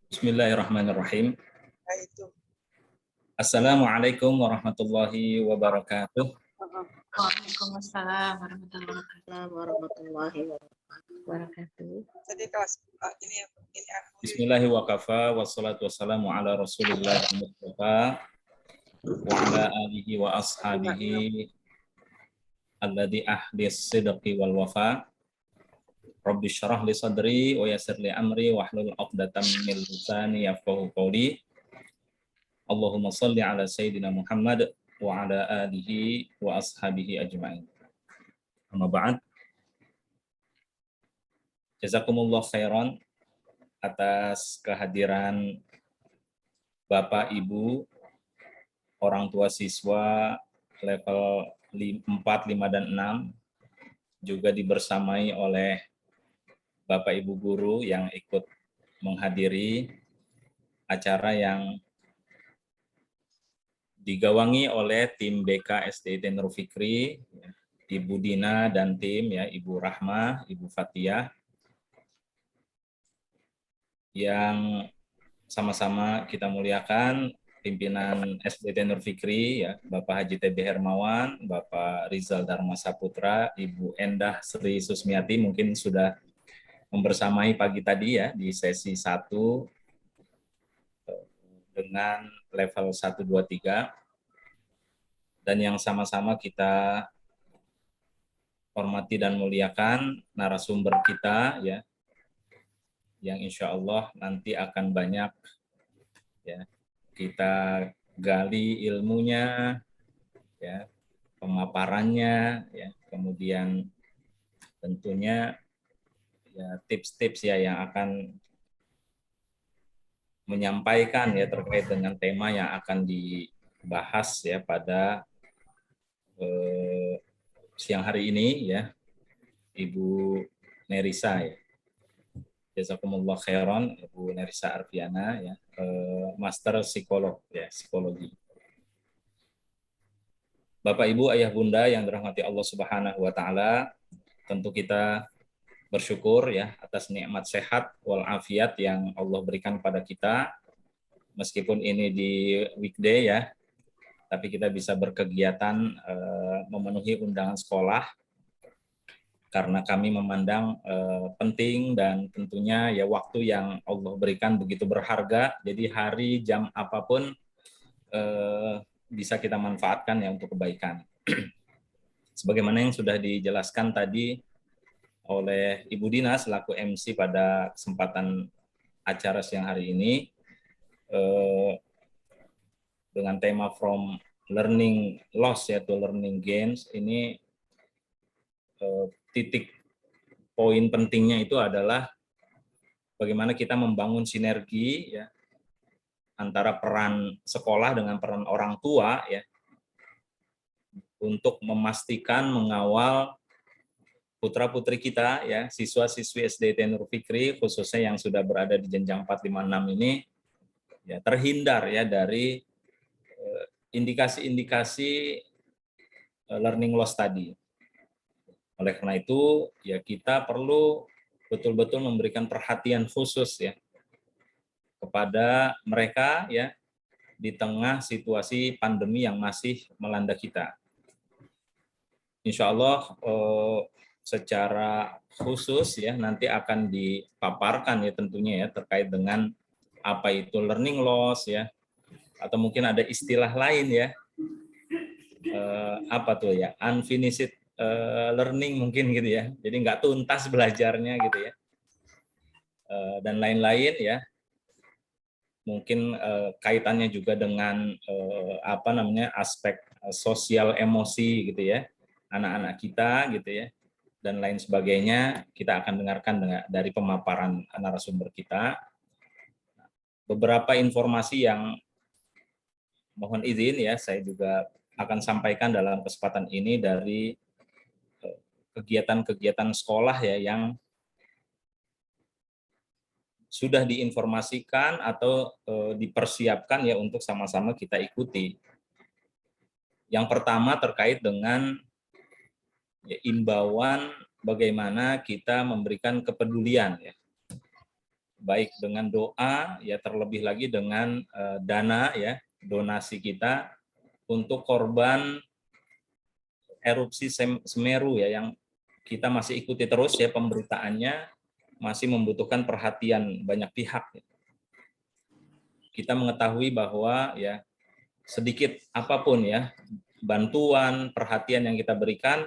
Bismillahirrahmanirrahim. Itu. Assalamualaikum warahmatullahi wabarakatuh. Waalaikumsalam warahmatullahi wabarakatuh. Jadi kelas ini Bismillahi wa kafa wassalatu wassalamu ala Rasulillah Mustafa wa ala alihi wa ashabihi alladhi ahdis sidqi wal wafa. Rabbi syrah li sadri wa yassir li amri wahlul 'uqdatam min lisani yafqahu qawli. Allahumma shalli ala sayyidina Muhammad wa ala alihi wa ashabihi ajma'in. Amma ba'd. Jazakumullah khairan atas kehadiran Bapak, Ibu, orang tua siswa level 4, 5, dan 6, juga dibersamai oleh Bapak Ibu guru yang ikut menghadiri acara yang digawangi oleh tim BK SDIT Nur Fikri, Ibu Dina dan tim, ya, Ibu Rahmah, Ibu Fathiyah, yang sama-sama kita muliakan pimpinan SDIT Nur Fikri, ya, Bapak Haji TB Hermawan, Bapak Rizal Dharma Saputra, Ibu Endah Sri Susmiati mungkin sudah membersamai pagi tadi, ya, di sesi 1 dengan level 1, 2, 3, dan yang sama-sama kita hormati dan muliakan narasumber kita, ya, yang insya Allah nanti akan banyak, ya, kita gali ilmunya, ya, pemaparannya, ya, kemudian tentunya, ya, tips-tips, ya, yang akan menyampaikan, ya, terkait dengan tema yang akan dibahas, ya, pada siang hari ini, ya, Ibu Nerisa, ya. Jazakumullah khairan, Ibu Nerisa Arfiana, ya, Master Psikolog, ya, Psikologi. Bapak, Ibu, Ayah, Bunda yang dirahmati Allah Subhanahu wa taala, tentu kita bersyukur, ya, atas nikmat sehat walafiat yang Allah berikan pada kita. Meskipun ini di weekday, ya, tapi kita bisa berkegiatan memenuhi undangan sekolah karena kami memandang penting dan tentunya, ya, waktu yang Allah berikan begitu berharga. Jadi hari jam apapun bisa kita manfaatkan, ya, untuk kebaikan. Sebagaimana yang sudah dijelaskan tadi oleh Ibu Dina selaku MC pada kesempatan acara siang hari ini, dengan tema From Learning Loss, yaitu Learning Gains, ini titik poin pentingnya itu adalah bagaimana kita membangun sinergi, ya, antara peran sekolah dengan peran orang tua, ya, untuk memastikan mengawal putra-putri kita, ya, siswa-siswi SDIT Nur Fikri, khususnya yang sudah berada di jenjang 4, 5, 6 ini, ya, terhindar, ya, dari indikasi-indikasi learning loss tadi. Oleh karena itu, ya, kita perlu betul-betul memberikan perhatian khusus, ya, kepada mereka, ya, di tengah situasi pandemi yang masih melanda kita. Insya Allah secara khusus, ya, nanti akan dipaparkan, ya, tentunya, ya, terkait dengan apa itu learning loss, ya, atau mungkin ada istilah lain, ya, apa tuh, ya, unfinished learning mungkin, gitu, ya, jadi nggak tuntas belajarnya, gitu, ya, dan lain-lain, ya, mungkin kaitannya juga dengan apa namanya aspek sosial emosi, gitu, ya, anak-anak kita, gitu, ya, dan lain sebagainya. Kita akan dengarkan dari pemaparan narasumber kita beberapa informasi yang mohon izin, ya, saya juga akan sampaikan dalam kesempatan ini dari kegiatan-kegiatan sekolah, ya, yang sudah diinformasikan atau dipersiapkan, ya, untuk sama-sama kita ikuti. Yang pertama terkait dengan, ya, imbauan bagaimana kita memberikan kepedulian, ya, baik dengan doa ya, terlebih lagi dengan dana ya, donasi kita untuk korban erupsi Semeru ya, yang kita masih ikuti terus ya pemberitaannya, masih membutuhkan perhatian banyak pihak. Kita mengetahui bahwa ya sedikit apapun ya bantuan, perhatian yang kita berikan,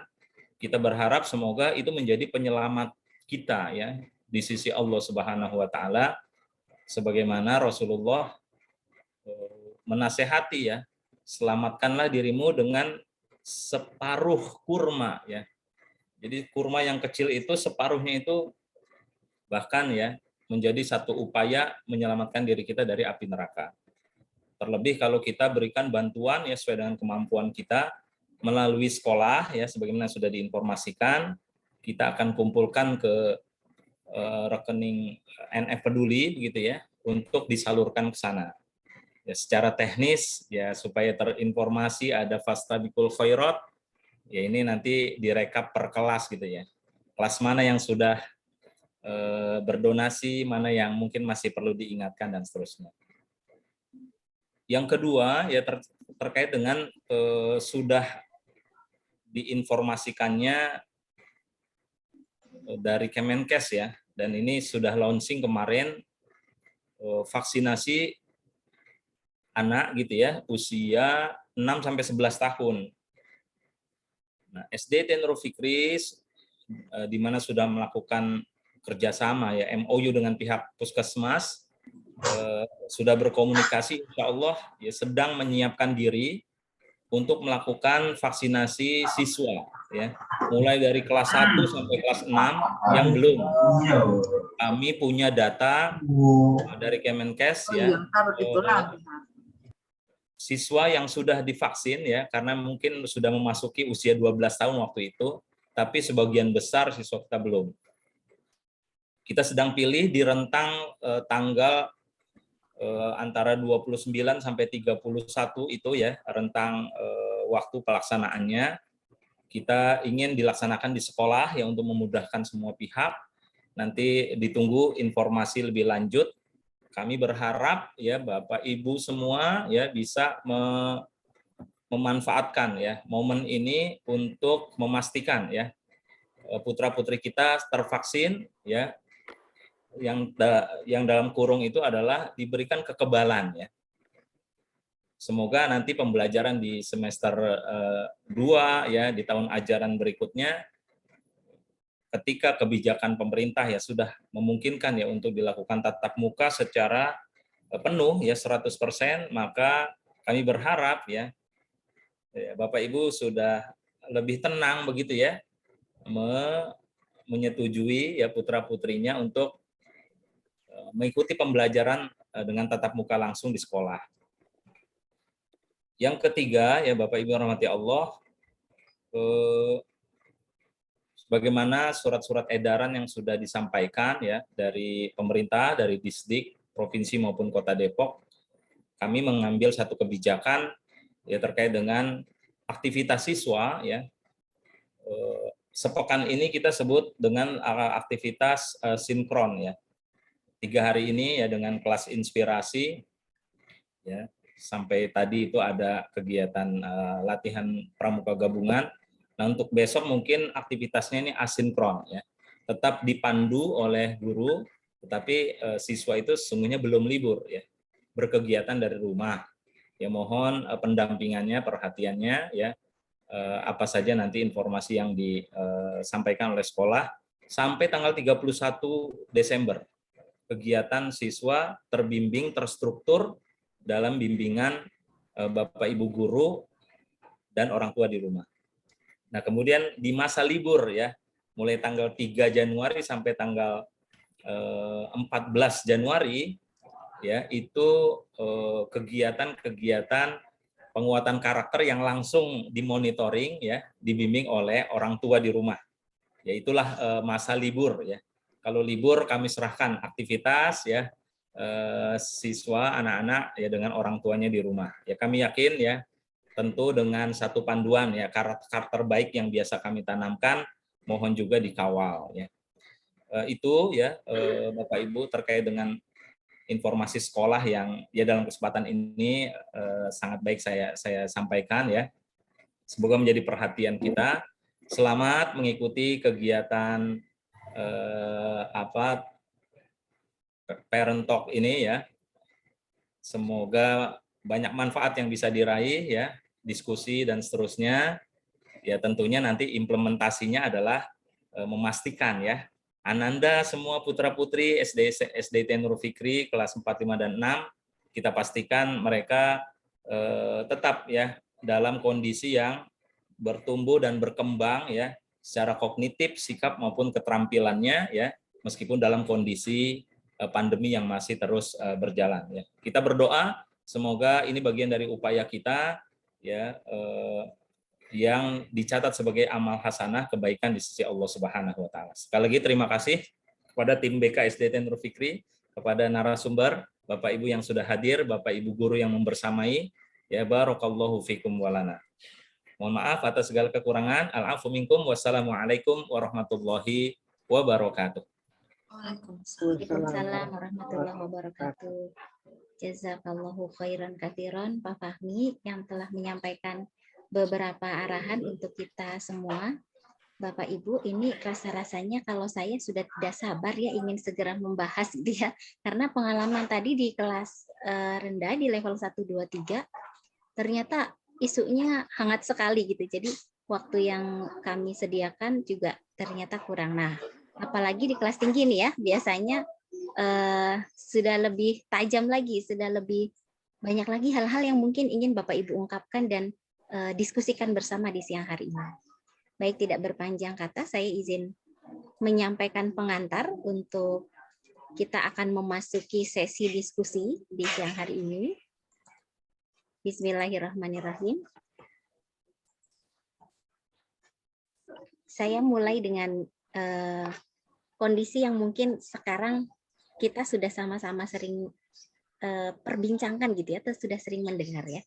kita berharap semoga itu menjadi penyelamat kita ya di sisi Allah Subhanahu wa taala, sebagaimana Rasulullah menasehati ya, selamatkanlah dirimu dengan separuh kurma ya. Jadi kurma yang kecil itu separuhnya itu bahkan ya menjadi satu upaya menyelamatkan diri kita dari api neraka. Terlebih kalau kita berikan bantuan ya sesuai dengan kemampuan kita melalui sekolah ya, sebagaimana sudah diinformasikan, kita akan kumpulkan ke rekening NF Peduli begitu ya, untuk disalurkan ke sana. Ya, secara teknis ya supaya terinformasi ada Fastabiqul Khairat, ya ini nanti direkap per kelas gitu ya. Kelas mana yang sudah berdonasi, mana yang mungkin masih perlu diingatkan dan seterusnya. Yang kedua ya terkait dengan sudah diinformasikannya dari Kemenkes ya, dan ini sudah launching kemarin vaksinasi anak gitu ya, usia 6 sampai 11 tahun. Nah, SD Nurul Fikri di mana sudah melakukan kerjasama ya MOU dengan pihak puskesmas, sudah berkomunikasi, insya Allah ya sedang menyiapkan diri untuk melakukan vaksinasi siswa ya, mulai dari kelas 1 sampai kelas 6 yang belum. Kami punya data dari Kemenkes ya, siswa yang sudah divaksin ya, karena mungkin sudah memasuki usia 12 tahun waktu itu, tapi sebagian besar siswa kita belum. Kita sedang pilih di rentang tanggal antara 29 sampai 31 itu ya, rentang waktu pelaksanaannya. Kita ingin dilaksanakan di sekolah ya untuk memudahkan semua pihak. Nanti ditunggu informasi lebih lanjut. Kami berharap ya Bapak Ibu semua ya bisa memanfaatkan ya momen ini untuk memastikan ya putra-putri kita tervaksin ya, yang dalam kurung itu adalah diberikan kekebalan ya. Semoga nanti pembelajaran di semester 2 ya di tahun ajaran berikutnya, ketika kebijakan pemerintah ya sudah memungkinkan ya untuk dilakukan tatap muka secara penuh ya 100%, maka kami berharap ya Bapak Ibu sudah lebih tenang begitu ya menyetujui ya putra-putrinya untuk mengikuti pembelajaran dengan tatap muka langsung di sekolah. Yang ketiga ya Bapak Ibu rahmati Allah, bagaimana surat-surat edaran yang sudah disampaikan ya dari pemerintah, dari Disdik, provinsi maupun Kota Depok, kami mengambil satu kebijakan ya terkait dengan aktivitas siswa ya. Sepekan ini kita sebut dengan aktivitas sinkron ya. 3 hari ini ya dengan kelas inspirasi ya, sampai tadi itu ada kegiatan latihan pramuka gabungan. Nah, untuk besok mungkin aktivitasnya ini asinkron ya. Tetap dipandu oleh guru, tetapi siswa itu sesungguhnya belum libur ya. Berkegiatan dari rumah. Ya mohon pendampingannya, perhatiannya ya. Apa saja nanti informasi yang disampaikan oleh sekolah sampai tanggal 31 Desember. Kegiatan siswa terbimbing, terstruktur dalam bimbingan Bapak Ibu guru dan orang tua di rumah. Nah, kemudian di masa libur ya, mulai tanggal 3 Januari sampai tanggal 14 Januari ya, itu kegiatan-kegiatan penguatan karakter yang langsung dimonitoring ya, dibimbing oleh orang tua di rumah. Ya itulah masa libur ya. Kalau libur kami serahkan aktivitas ya siswa anak-anak ya dengan orang tuanya di rumah. Ya kami yakin ya tentu dengan satu panduan ya karakter baik yang biasa kami tanamkan, mohon juga dikawal ya. itu ya Bapak Ibu terkait dengan informasi sekolah yang ya dalam kesempatan ini sangat baik saya sampaikan ya. Semoga menjadi perhatian kita. Selamat mengikuti kegiatan Parent Talk ini ya. Semoga banyak manfaat yang bisa diraih ya, diskusi dan seterusnya. Ya tentunya nanti implementasinya adalah memastikan ya Ananda semua putra-putri SDT Nurul Fikri kelas 4, 5 dan 6 kita pastikan mereka tetap ya dalam kondisi yang bertumbuh dan berkembang ya secara kognitif, sikap maupun keterampilannya ya meskipun dalam kondisi pandemi yang masih terus berjalan ya. Kita berdoa semoga ini bagian dari upaya kita ya yang dicatat sebagai amal hasanah kebaikan di sisi Allah Subhanahu wa taala. Sekali lagi terima kasih kepada tim BK SDT Nurul Fikri, kepada narasumber, Bapak Ibu yang sudah hadir, Bapak Ibu guru yang membersamai, ya barakallahu fikum walana. Mohon maaf atas segala kekurangan. Al-afu minkum. Wassalamualaikum warahmatullahi wabarakatuh. Waalaikumsalam warahmatullahi wabarakatuh. Jazakallahu khairan katsiran Pak Fahmi yang telah menyampaikan beberapa arahan untuk kita semua. Bapak Ibu, ini rasa-rasanya kalau saya sudah tidak sabar ya ingin segera membahas dia karena pengalaman tadi di kelas rendah di level 1 2 3 ternyata isunya hangat sekali gitu. Jadi waktu yang kami sediakan juga ternyata kurang. Nah, apalagi di kelas tinggi nih ya, biasanya sudah lebih tajam lagi, sudah lebih banyak lagi hal-hal yang mungkin ingin Bapak Ibu ungkapkan dan diskusikan bersama di siang hari ini. Baik, tidak berpanjang kata, saya izin menyampaikan pengantar untuk kita akan memasuki sesi diskusi di siang hari ini. Bismillahirrahmanirrahim. Saya mulai dengan kondisi yang mungkin sekarang kita sudah sama-sama sering perbincangkan gitu ya, atau sudah sering mendengar ya.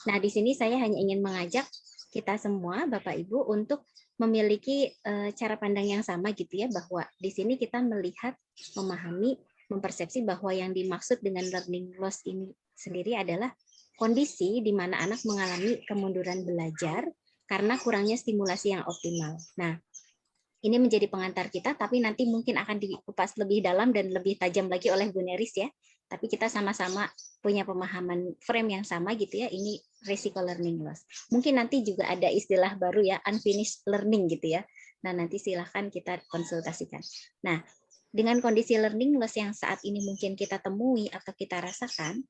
Nah, di sini saya hanya ingin mengajak kita semua, Bapak Ibu, untuk memiliki cara pandang yang sama gitu ya, bahwa di sini kita melihat, memahami, mempersepsi bahwa yang dimaksud dengan learning loss ini sendiri adalah kondisi di mana anak mengalami kemunduran belajar karena kurangnya stimulasi yang optimal. Nah, ini menjadi pengantar kita, tapi nanti mungkin akan dikupas lebih dalam dan lebih tajam lagi oleh Bu Neris ya. Tapi kita sama-sama punya pemahaman frame yang sama gitu ya, ini resiko learning loss. Mungkin nanti juga ada istilah baru ya, unfinished learning gitu ya. Nah, nanti silahkan kita konsultasikan. Nah, dengan kondisi learning loss yang saat ini mungkin kita temui atau kita rasakan,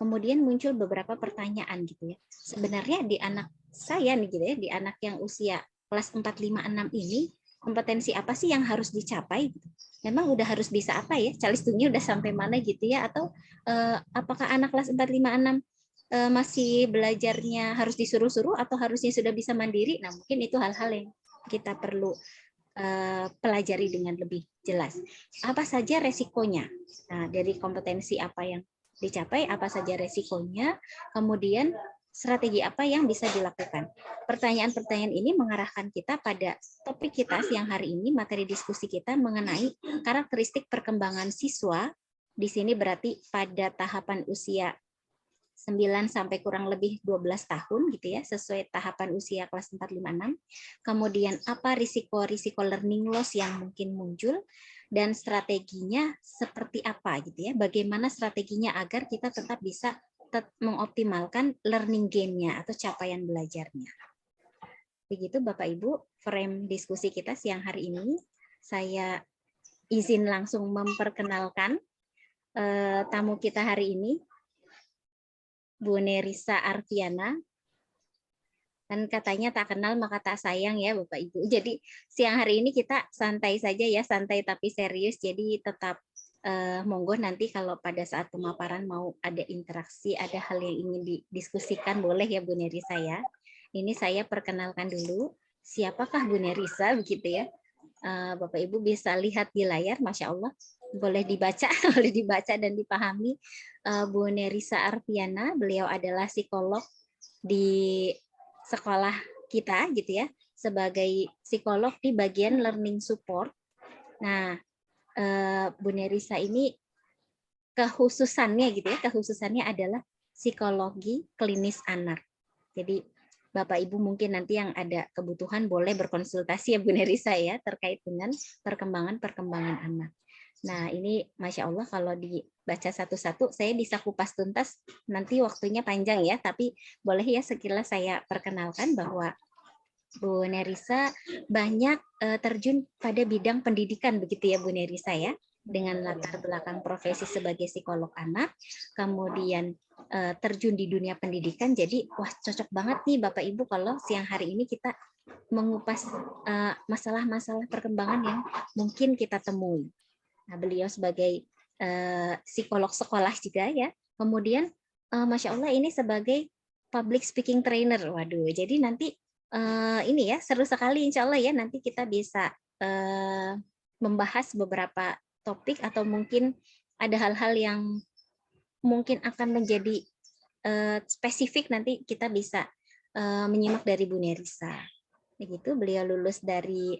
kemudian muncul beberapa pertanyaan gitu ya. Sebenarnya di anak saya nih gitu ya, di anak yang usia kelas 4, 5, 6 ini, kompetensi apa sih yang harus dicapai? Memang udah harus bisa apa ya? Calistunnya udah sampai mana gitu ya? Atau apakah anak kelas 4, 5, 6 masih belajarnya harus disuruh-suruh atau harusnya sudah bisa mandiri? Nah, mungkin itu hal-hal yang kita perlu pelajari dengan lebih jelas. Apa saja resikonya? Nah, dari kompetensi apa yang dicapai, apa saja resikonya, kemudian strategi apa yang bisa dilakukan. Pertanyaan-pertanyaan ini mengarahkan kita pada topik kita siang hari ini, materi diskusi kita mengenai karakteristik perkembangan siswa. Di sini berarti pada tahapan usia 9 sampai kurang lebih 12 tahun gitu ya, sesuai tahapan usia kelas 4, 5, 6. Kemudian apa risiko-risiko learning loss yang mungkin muncul dan strateginya seperti apa gitu ya. Bagaimana strateginya agar kita tetap bisa mengoptimalkan learning gain-nya atau capaian belajarnya. Begitu Bapak Ibu, frame diskusi kita siang hari ini. Saya izin langsung memperkenalkan tamu kita hari ini, Bu Nerissa Arfiana. Dan katanya tak kenal maka tak sayang ya Bapak Ibu. Jadi siang hari ini kita santai saja ya, santai tapi serius. Jadi tetap monggo nanti kalau pada saat pemaparan mau ada interaksi, ada hal yang ingin didiskusikan, boleh ya Bu Nerissa ya. Ini saya perkenalkan dulu, siapakah Bu Nerissa begitu ya. Bapak Ibu bisa lihat di layar, Masya Allah, boleh dibaca, boleh dibaca dan dipahami. Bu Nerissa Arfiana, beliau adalah psikolog di sekolah kita gitu ya, sebagai psikolog di bagian learning support. Nah, Bu Nerissa ini kekhususannya gitu ya, kekhususannya adalah psikologi klinis anak. Jadi Bapak Ibu mungkin nanti yang ada kebutuhan boleh berkonsultasi ya Bu Nerissa ya terkait dengan perkembangan anak. Nah ini Masya Allah kalau dibaca satu-satu saya bisa kupas tuntas, nanti waktunya panjang ya, tapi boleh ya sekilas saya perkenalkan bahwa Bu Nerissa banyak terjun pada bidang pendidikan begitu ya Bu Nerissa ya, dengan latar belakang profesi sebagai psikolog anak, kemudian terjun di dunia pendidikan. Jadi wah cocok banget nih Bapak Ibu kalau siang hari ini kita mengupas masalah-masalah perkembangan yang mungkin kita temui. Nah, beliau sebagai psikolog sekolah juga ya. Kemudian Masya Allah ini sebagai public speaking trainer. Waduh, jadi nanti ini ya seru sekali Insya Allah ya, nanti kita bisa membahas beberapa topik atau mungkin ada hal-hal yang mungkin akan menjadi spesifik, nanti kita bisa menyimak dari Bu Nerissa. Begitu, beliau lulus dari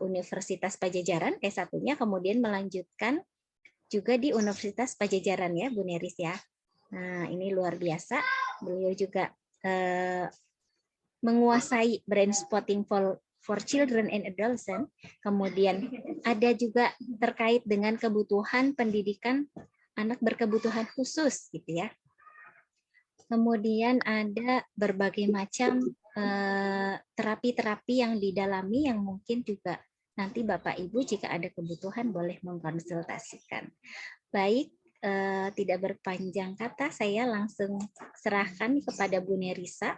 Universitas Pajajaran S1-nya, kemudian melanjutkan juga di Universitas Pajajaran ya Bu Neris ya. Nah ini luar biasa, beliau juga menguasai brain spotting for children and adolescent, kemudian ada juga terkait dengan kebutuhan pendidikan anak berkebutuhan khusus gitu ya. Kemudian ada berbagai macam terapi-terapi yang didalami yang mungkin juga nanti Bapak Ibu jika ada kebutuhan boleh mengkonsultasikan. Baik, tidak berpanjang kata, saya langsung serahkan kepada Bu Nerissa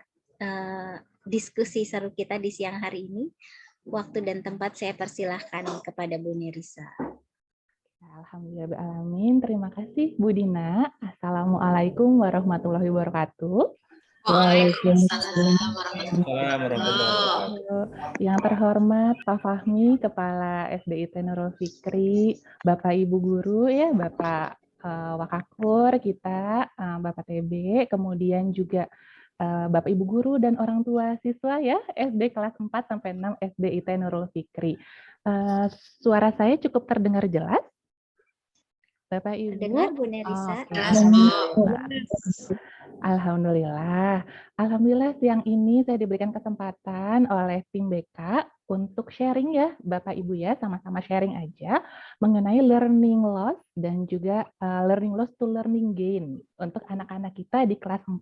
diskusi seru kita di siang hari ini. Waktu dan tempat saya persilahkan kepada Bu Nerissa. Alhamdulillahirrahmanirrahim. Terima kasih Bu Dina. Assalamualaikum warahmatullahi wabarakatuh. Waalaikumsalam warahmatullahi wabarakatuh. Yang terhormat Pak Fahmi, Kepala SDIT Nurul Fikri, Bapak Ibu Guru ya, Bapak Wakakur kita, Bapak TB, kemudian juga Bapak Ibu Guru dan orang tua siswa ya, SD kelas 4 sampai 6 SDIT Nurul Fikri. Suara saya cukup terdengar jelas? Bapak Ibu. Dengar Bu Nerissa. Alhamdulillah. Alhamdulillah siang ini saya diberikan kesempatan oleh tim BK untuk sharing ya Bapak Ibu ya, sama-sama sharing aja mengenai learning loss dan juga learning loss to learning gain untuk anak-anak kita di kelas 4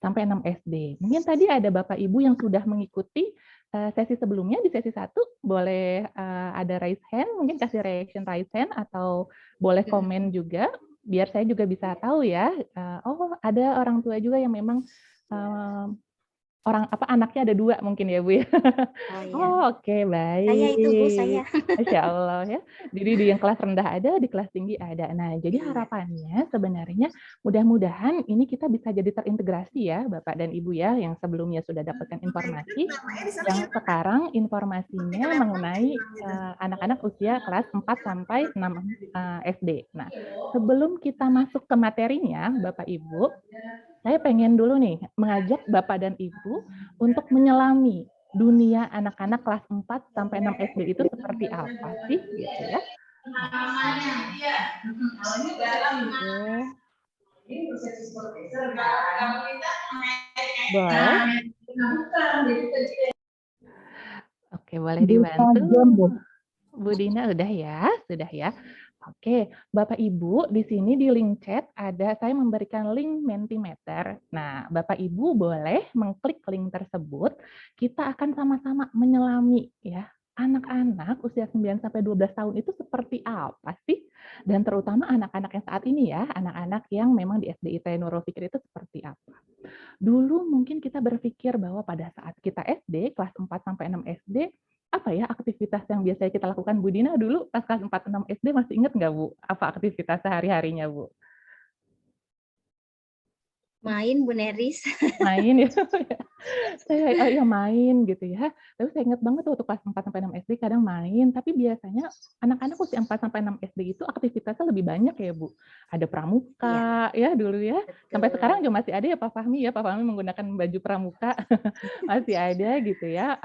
sampai 6 SD. Mungkin tadi ada Bapak Ibu yang sudah mengikuti sesi sebelumnya, di sesi 1 boleh ada raise hand, mungkin kasih reaction raise hand atau boleh komen juga, biar saya juga bisa tahu ya, oh ada orang tua juga yang memang anaknya ada 2 mungkin ya Bu ya. Oh, iya. Oke, baik. Saya itu Bu, saya. Masya Allah ya. Jadi di yang kelas rendah ada, di kelas tinggi ada. Nah, jadi harapannya sebenarnya mudah-mudahan ini kita bisa jadi terintegrasi ya Bapak dan Ibu ya, yang sebelumnya sudah dapatkan informasi, yang sekarang informasinya mengenai anak-anak usia kelas 4 sampai 6 SD. Nah, sebelum kita masuk ke materinya Bapak Ibu, saya pengen dulu nih mengajak Bapak dan Ibu untuk menyelami dunia anak-anak kelas 4 sampai 6 SD itu seperti apa sih gitu ya. Boleh. Oke, boleh dibantu. Bu Dina udah ya, sudah ya. Oke, Bapak Ibu, di sini di link chat saya memberikan link Mentimeter. Nah, Bapak Ibu boleh mengklik link tersebut. Kita akan sama-sama menyelami ya, anak-anak usia 9 sampai 12 tahun itu seperti apa sih? Dan terutama anak-anak yang saat ini ya, anak-anak yang memang di SDIT Nurul Fikri itu seperti apa? Dulu mungkin kita berpikir bahwa pada saat kita SD, kelas 4 sampai 6 SD, apa ya aktivitas yang biasanya kita lakukan Bu Dina dulu pas kelas 4-6 SD, masih ingat nggak Bu? Apa aktivitas sehari-harinya Bu? Main Bu Neris. Main ya. Saya main gitu ya. Tapi saya ingat banget waktu kelas 4 sampai 6 SD kadang main, tapi biasanya anak-anak usia 4 sampai 6 SD itu aktivitasnya lebih banyak ya Bu. ada pramuka ya dulu ya. Sampai Betul. sekarang juga masih ada ya Pak Fahmi ya. Pak Fahmi menggunakan baju pramuka masih ada gitu ya,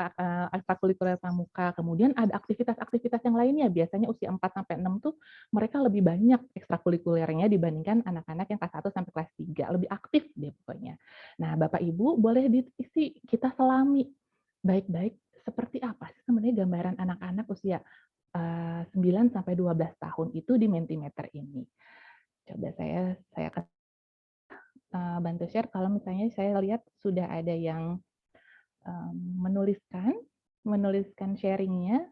ekstrakurikuler pramuka. Kemudian ada aktivitas-aktivitas yang lainnya. Biasanya usia 4 sampai 6 tuh mereka lebih banyak ekstrakurikulernya dibandingkan anak-anak yang kelas 1 sampai kelas 3. Lebih aktif deh pokoknya. Nah, Bapak Ibu boleh diisi, kita selami baik-baik seperti apa sih sebenarnya gambaran anak-anak usia 9 sampai 12 tahun itu di Mentimeter ini. Coba saya akan bantu share kalau misalnya saya lihat sudah ada yang menuliskan sharingnya.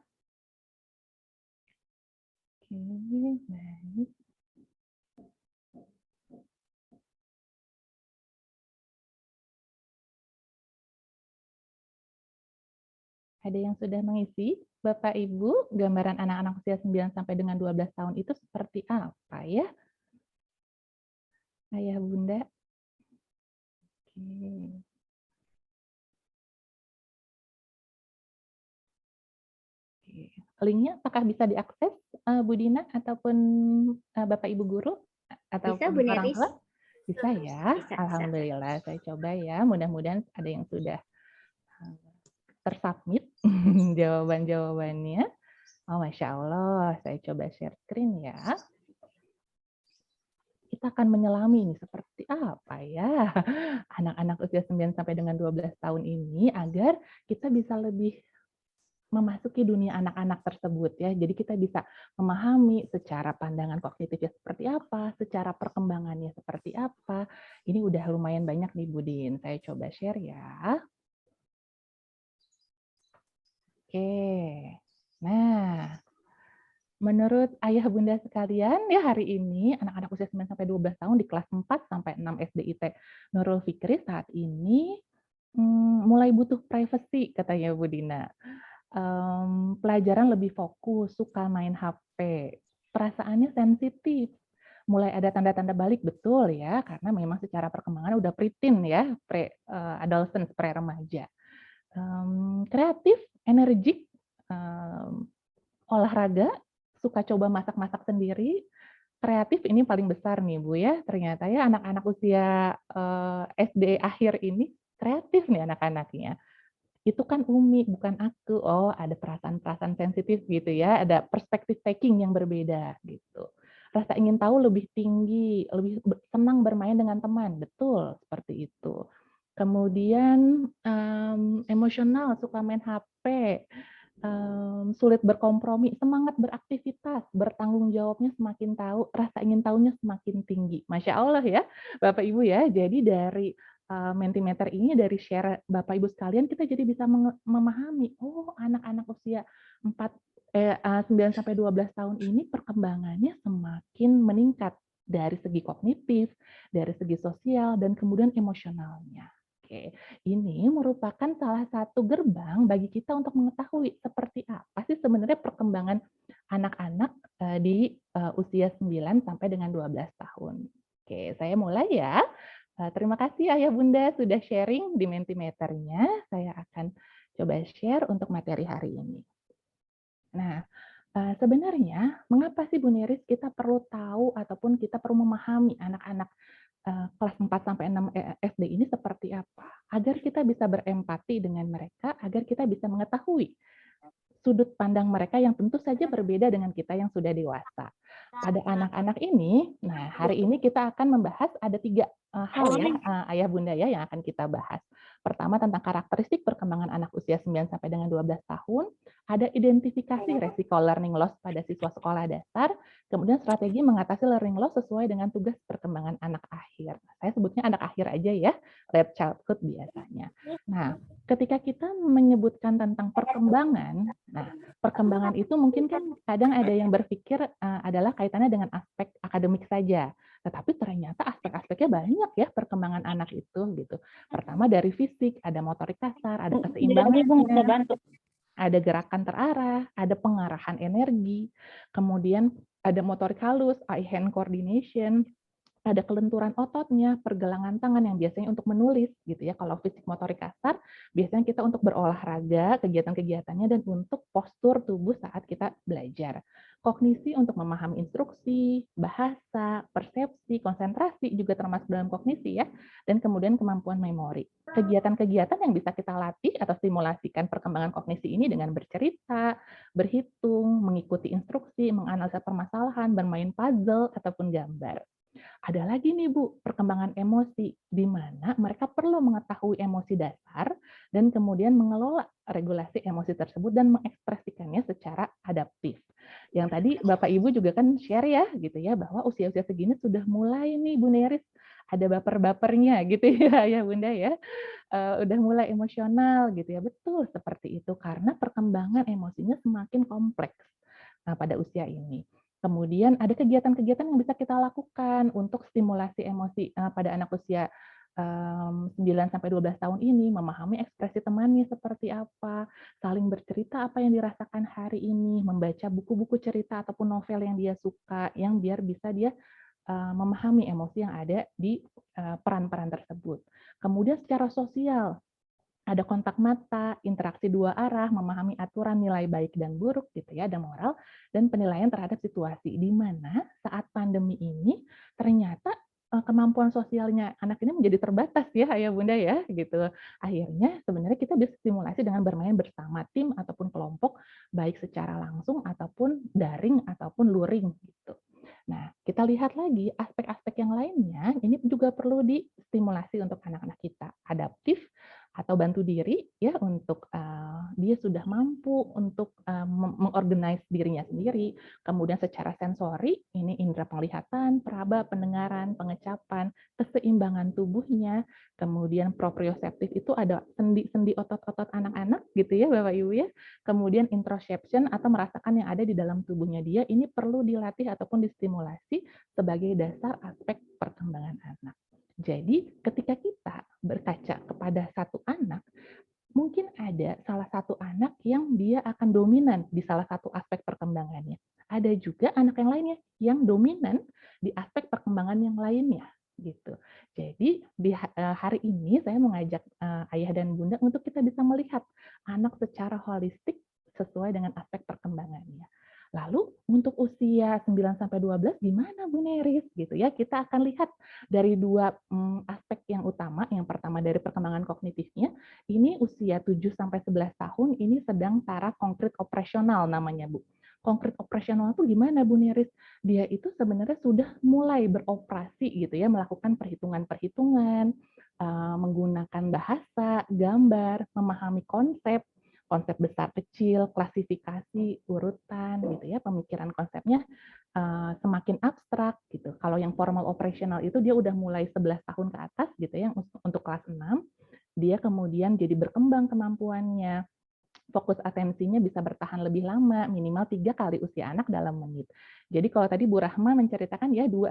Oke, baik. Ada yang sudah mengisi? Bapak Ibu, gambaran anak-anak usia 9 sampai dengan 12 tahun itu seperti apa ya? Ayah Bunda. Oke. Linknya apakah bisa diakses Bu Dina ataupun Bapak Ibu guru ataupun Bu orang Neris? tua? Bisa ya? Bisa. Alhamdulillah, saya coba ya. Mudah-mudahan ada yang sudah tersubmit jawaban-jawabannya. Oh, Masya Allah, saya coba share screen ya. Kita akan menyelami ini seperti apa ya anak-anak usia 9 sampai dengan 12 tahun ini agar kita bisa lebih memasuki dunia anak-anak tersebut ya. Jadi kita bisa memahami secara pandangan kognitifnya seperti apa, secara perkembangannya seperti apa. Ini udah lumayan banyak nih Budin. Saya coba share ya. Oke. Nah, menurut ayah bunda sekalian ya hari ini anak-anak usia 9 sampai 12 tahun di kelas 4 sampai 6 SDIT Nurul Fikri saat ini mulai butuh privacy katanya Bu Dina. Pelajaran lebih fokus, suka main HP, perasaannya sensitif, mulai ada tanda-tanda balik betul ya, karena memang secara perkembangan udah preteen ya, pre-adolescent, pre-remaja. Kreatif, energik, olahraga, suka coba masak-masak sendiri, kreatif ini paling besar nih Bu ya, ternyata ya anak-anak usia SD akhir ini kreatif nih anak-anaknya. Itu kan Umi, bukan aku. Oh, ada perasaan-perasaan sensitif gitu ya, ada perspektif taking yang berbeda gitu. Rasa ingin tahu lebih tinggi, lebih senang bermain dengan teman, betul seperti itu. Kemudian emosional, suka main HP, sulit berkompromi, semangat beraktivitas, bertanggung jawabnya semakin tahu, rasa ingin tahunya semakin tinggi. Masya Allah ya, Bapak Ibu ya. Jadi dari Mentimeter ini dari share Bapak Ibu sekalian kita jadi bisa memahami oh anak-anak usia 9 sampai 12 tahun ini perkembangannya semakin meningkat dari segi kognitif, dari segi sosial dan kemudian emosionalnya. Oke, ini merupakan salah satu gerbang bagi kita untuk mengetahui seperti apa sih sebenarnya perkembangan anak-anak di usia 9 sampai dengan 12 tahun. Oke, saya mulai ya. Terima kasih Ayah Bunda sudah sharing di Mentimeternya. Saya akan coba share untuk materi hari ini. Nah, sebenarnya mengapa sih Bu Neris kita perlu tahu ataupun kita perlu memahami anak-anak kelas 4 sampai 6 SD ini seperti apa? Agar kita bisa berempati dengan mereka, agar kita bisa mengetahui sudut pandang mereka yang tentu saja berbeda dengan kita yang sudah dewasa. Pada anak-anak ini, nah hari ini kita akan membahas ada 3 hal ya, Ayah Bunda ya yang akan kita bahas. Pertama tentang karakteristik perkembangan anak usia 9 sampai dengan 12 tahun, ada identifikasi resiko learning loss pada siswa sekolah dasar, kemudian strategi mengatasi learning loss sesuai dengan tugas perkembangan anak akhir. Saya sebutnya anak akhir aja ya, late childhood biasanya. Nah, ketika kita menyebutkan tentang perkembangan, nah perkembangan itu mungkin kan kadang ada yang berpikir adalah kaitannya dengan aspek akademik saja. Tetapi ternyata aspek-aspeknya banyak ya perkembangan anak itu gitu. Pertama dari fisik, ada motorik kasar, ada keseimbangannya, ada gerakan terarah, ada pengarahan energi, kemudian ada motorik halus, eye-hand coordination, ada kelenturan ototnya, pergelangan tangan yang biasanya untuk menulis gitu ya. Kalau fisik motorik kasar, biasanya kita untuk berolahraga, kegiatan-kegiatannya dan untuk postur tubuh saat kita belajar. Kognisi untuk memahami instruksi, bahasa, persepsi, konsentrasi juga termasuk dalam kognisi ya, dan kemudian kemampuan memori. Kegiatan-kegiatan yang bisa kita latih atau stimulasikan perkembangan kognisi ini dengan bercerita, berhitung, mengikuti instruksi, menganalisa permasalahan, bermain puzzle ataupun gambar. Ada lagi nih Bu, perkembangan emosi, di mana mereka perlu mengetahui emosi dasar dan kemudian mengelola regulasi emosi tersebut dan mengekspresikannya secara adaptif. Yang tadi Bapak Ibu juga kan share ya gitu ya, bahwa usia-usia segini sudah mulai nih Bu Neris, ada baper-bapernya gitu ya, ya Bunda ya. Udah mulai emosional gitu ya, betul seperti itu, karena perkembangan emosinya semakin kompleks pada usia ini. Kemudian ada kegiatan-kegiatan yang bisa kita lakukan untuk stimulasi emosi pada anak usia 9-12 tahun ini, memahami ekspresi temannya seperti apa, saling bercerita apa yang dirasakan hari ini, membaca buku-buku cerita ataupun novel yang dia suka, yang biar bisa dia memahami emosi yang ada di peran-peran tersebut. Kemudian secara sosial, ada kontak mata, interaksi dua arah, memahami aturan nilai baik dan buruk gitu ya, ada moral dan penilaian terhadap situasi di mana saat pandemi ini ternyata kemampuan sosialnya anak ini menjadi terbatas ya Ayah Bunda ya gitu. Akhirnya sebenarnya kita bisa stimulasi dengan bermain bersama tim ataupun kelompok baik secara langsung ataupun daring ataupun luring gitu. Nah, kita lihat lagi aspek-aspek yang lainnya ini juga perlu distimulasi untuk anak-anak kita. Adaptif atau bantu diri ya untuk dia sudah mampu untuk mengorganize dirinya sendiri. Kemudian secara sensori ini indera penglihatan, peraba, pendengaran, pengecapan, keseimbangan tubuhnya. Kemudian proprioseptif itu ada sendi-sendi otot-otot anak-anak gitu ya Bapak Ibu ya. Kemudian introception atau merasakan yang ada di dalam tubuhnya dia ini perlu dilatih ataupun distimulasi sebagai dasar aspek perkembangan anak. Jadi ketika kita berkaca kepada satu anak, mungkin ada salah satu anak yang dia akan dominan di salah satu aspek perkembangannya. Ada juga anak yang lainnya yang dominan di aspek perkembangan yang lainnya gitu. Jadi di hari ini saya mengajak ayah dan bunda untuk kita bisa melihat anak secara holistik sesuai dengan aspek perkembangannya. Lalu untuk usia 9-12 gimana Bu Neris gitu ya? Kita akan lihat dari dua aspek yang utama. Yang pertama dari perkembangan kognitifnya, ini usia 7-11 tahun ini sedang taraf konkret operasional namanya Bu. Konkret operasional itu gimana Bu Neris? Dia itu sebenarnya sudah mulai beroperasi gitu ya, melakukan perhitungan-perhitungan, menggunakan bahasa, gambar, memahami konsep besar kecil, klasifikasi, urutan gitu ya, pemikiran konsepnya semakin abstrak gitu. Kalau yang formal operational itu dia udah mulai 11 tahun ke atas gitu ya, untuk kelas 6, dia kemudian jadi berkembang kemampuannya, fokus atensinya bisa bertahan lebih lama, minimal 3 kali usia anak dalam menit. Jadi kalau tadi Bu Rahma menceritakan ya 2-5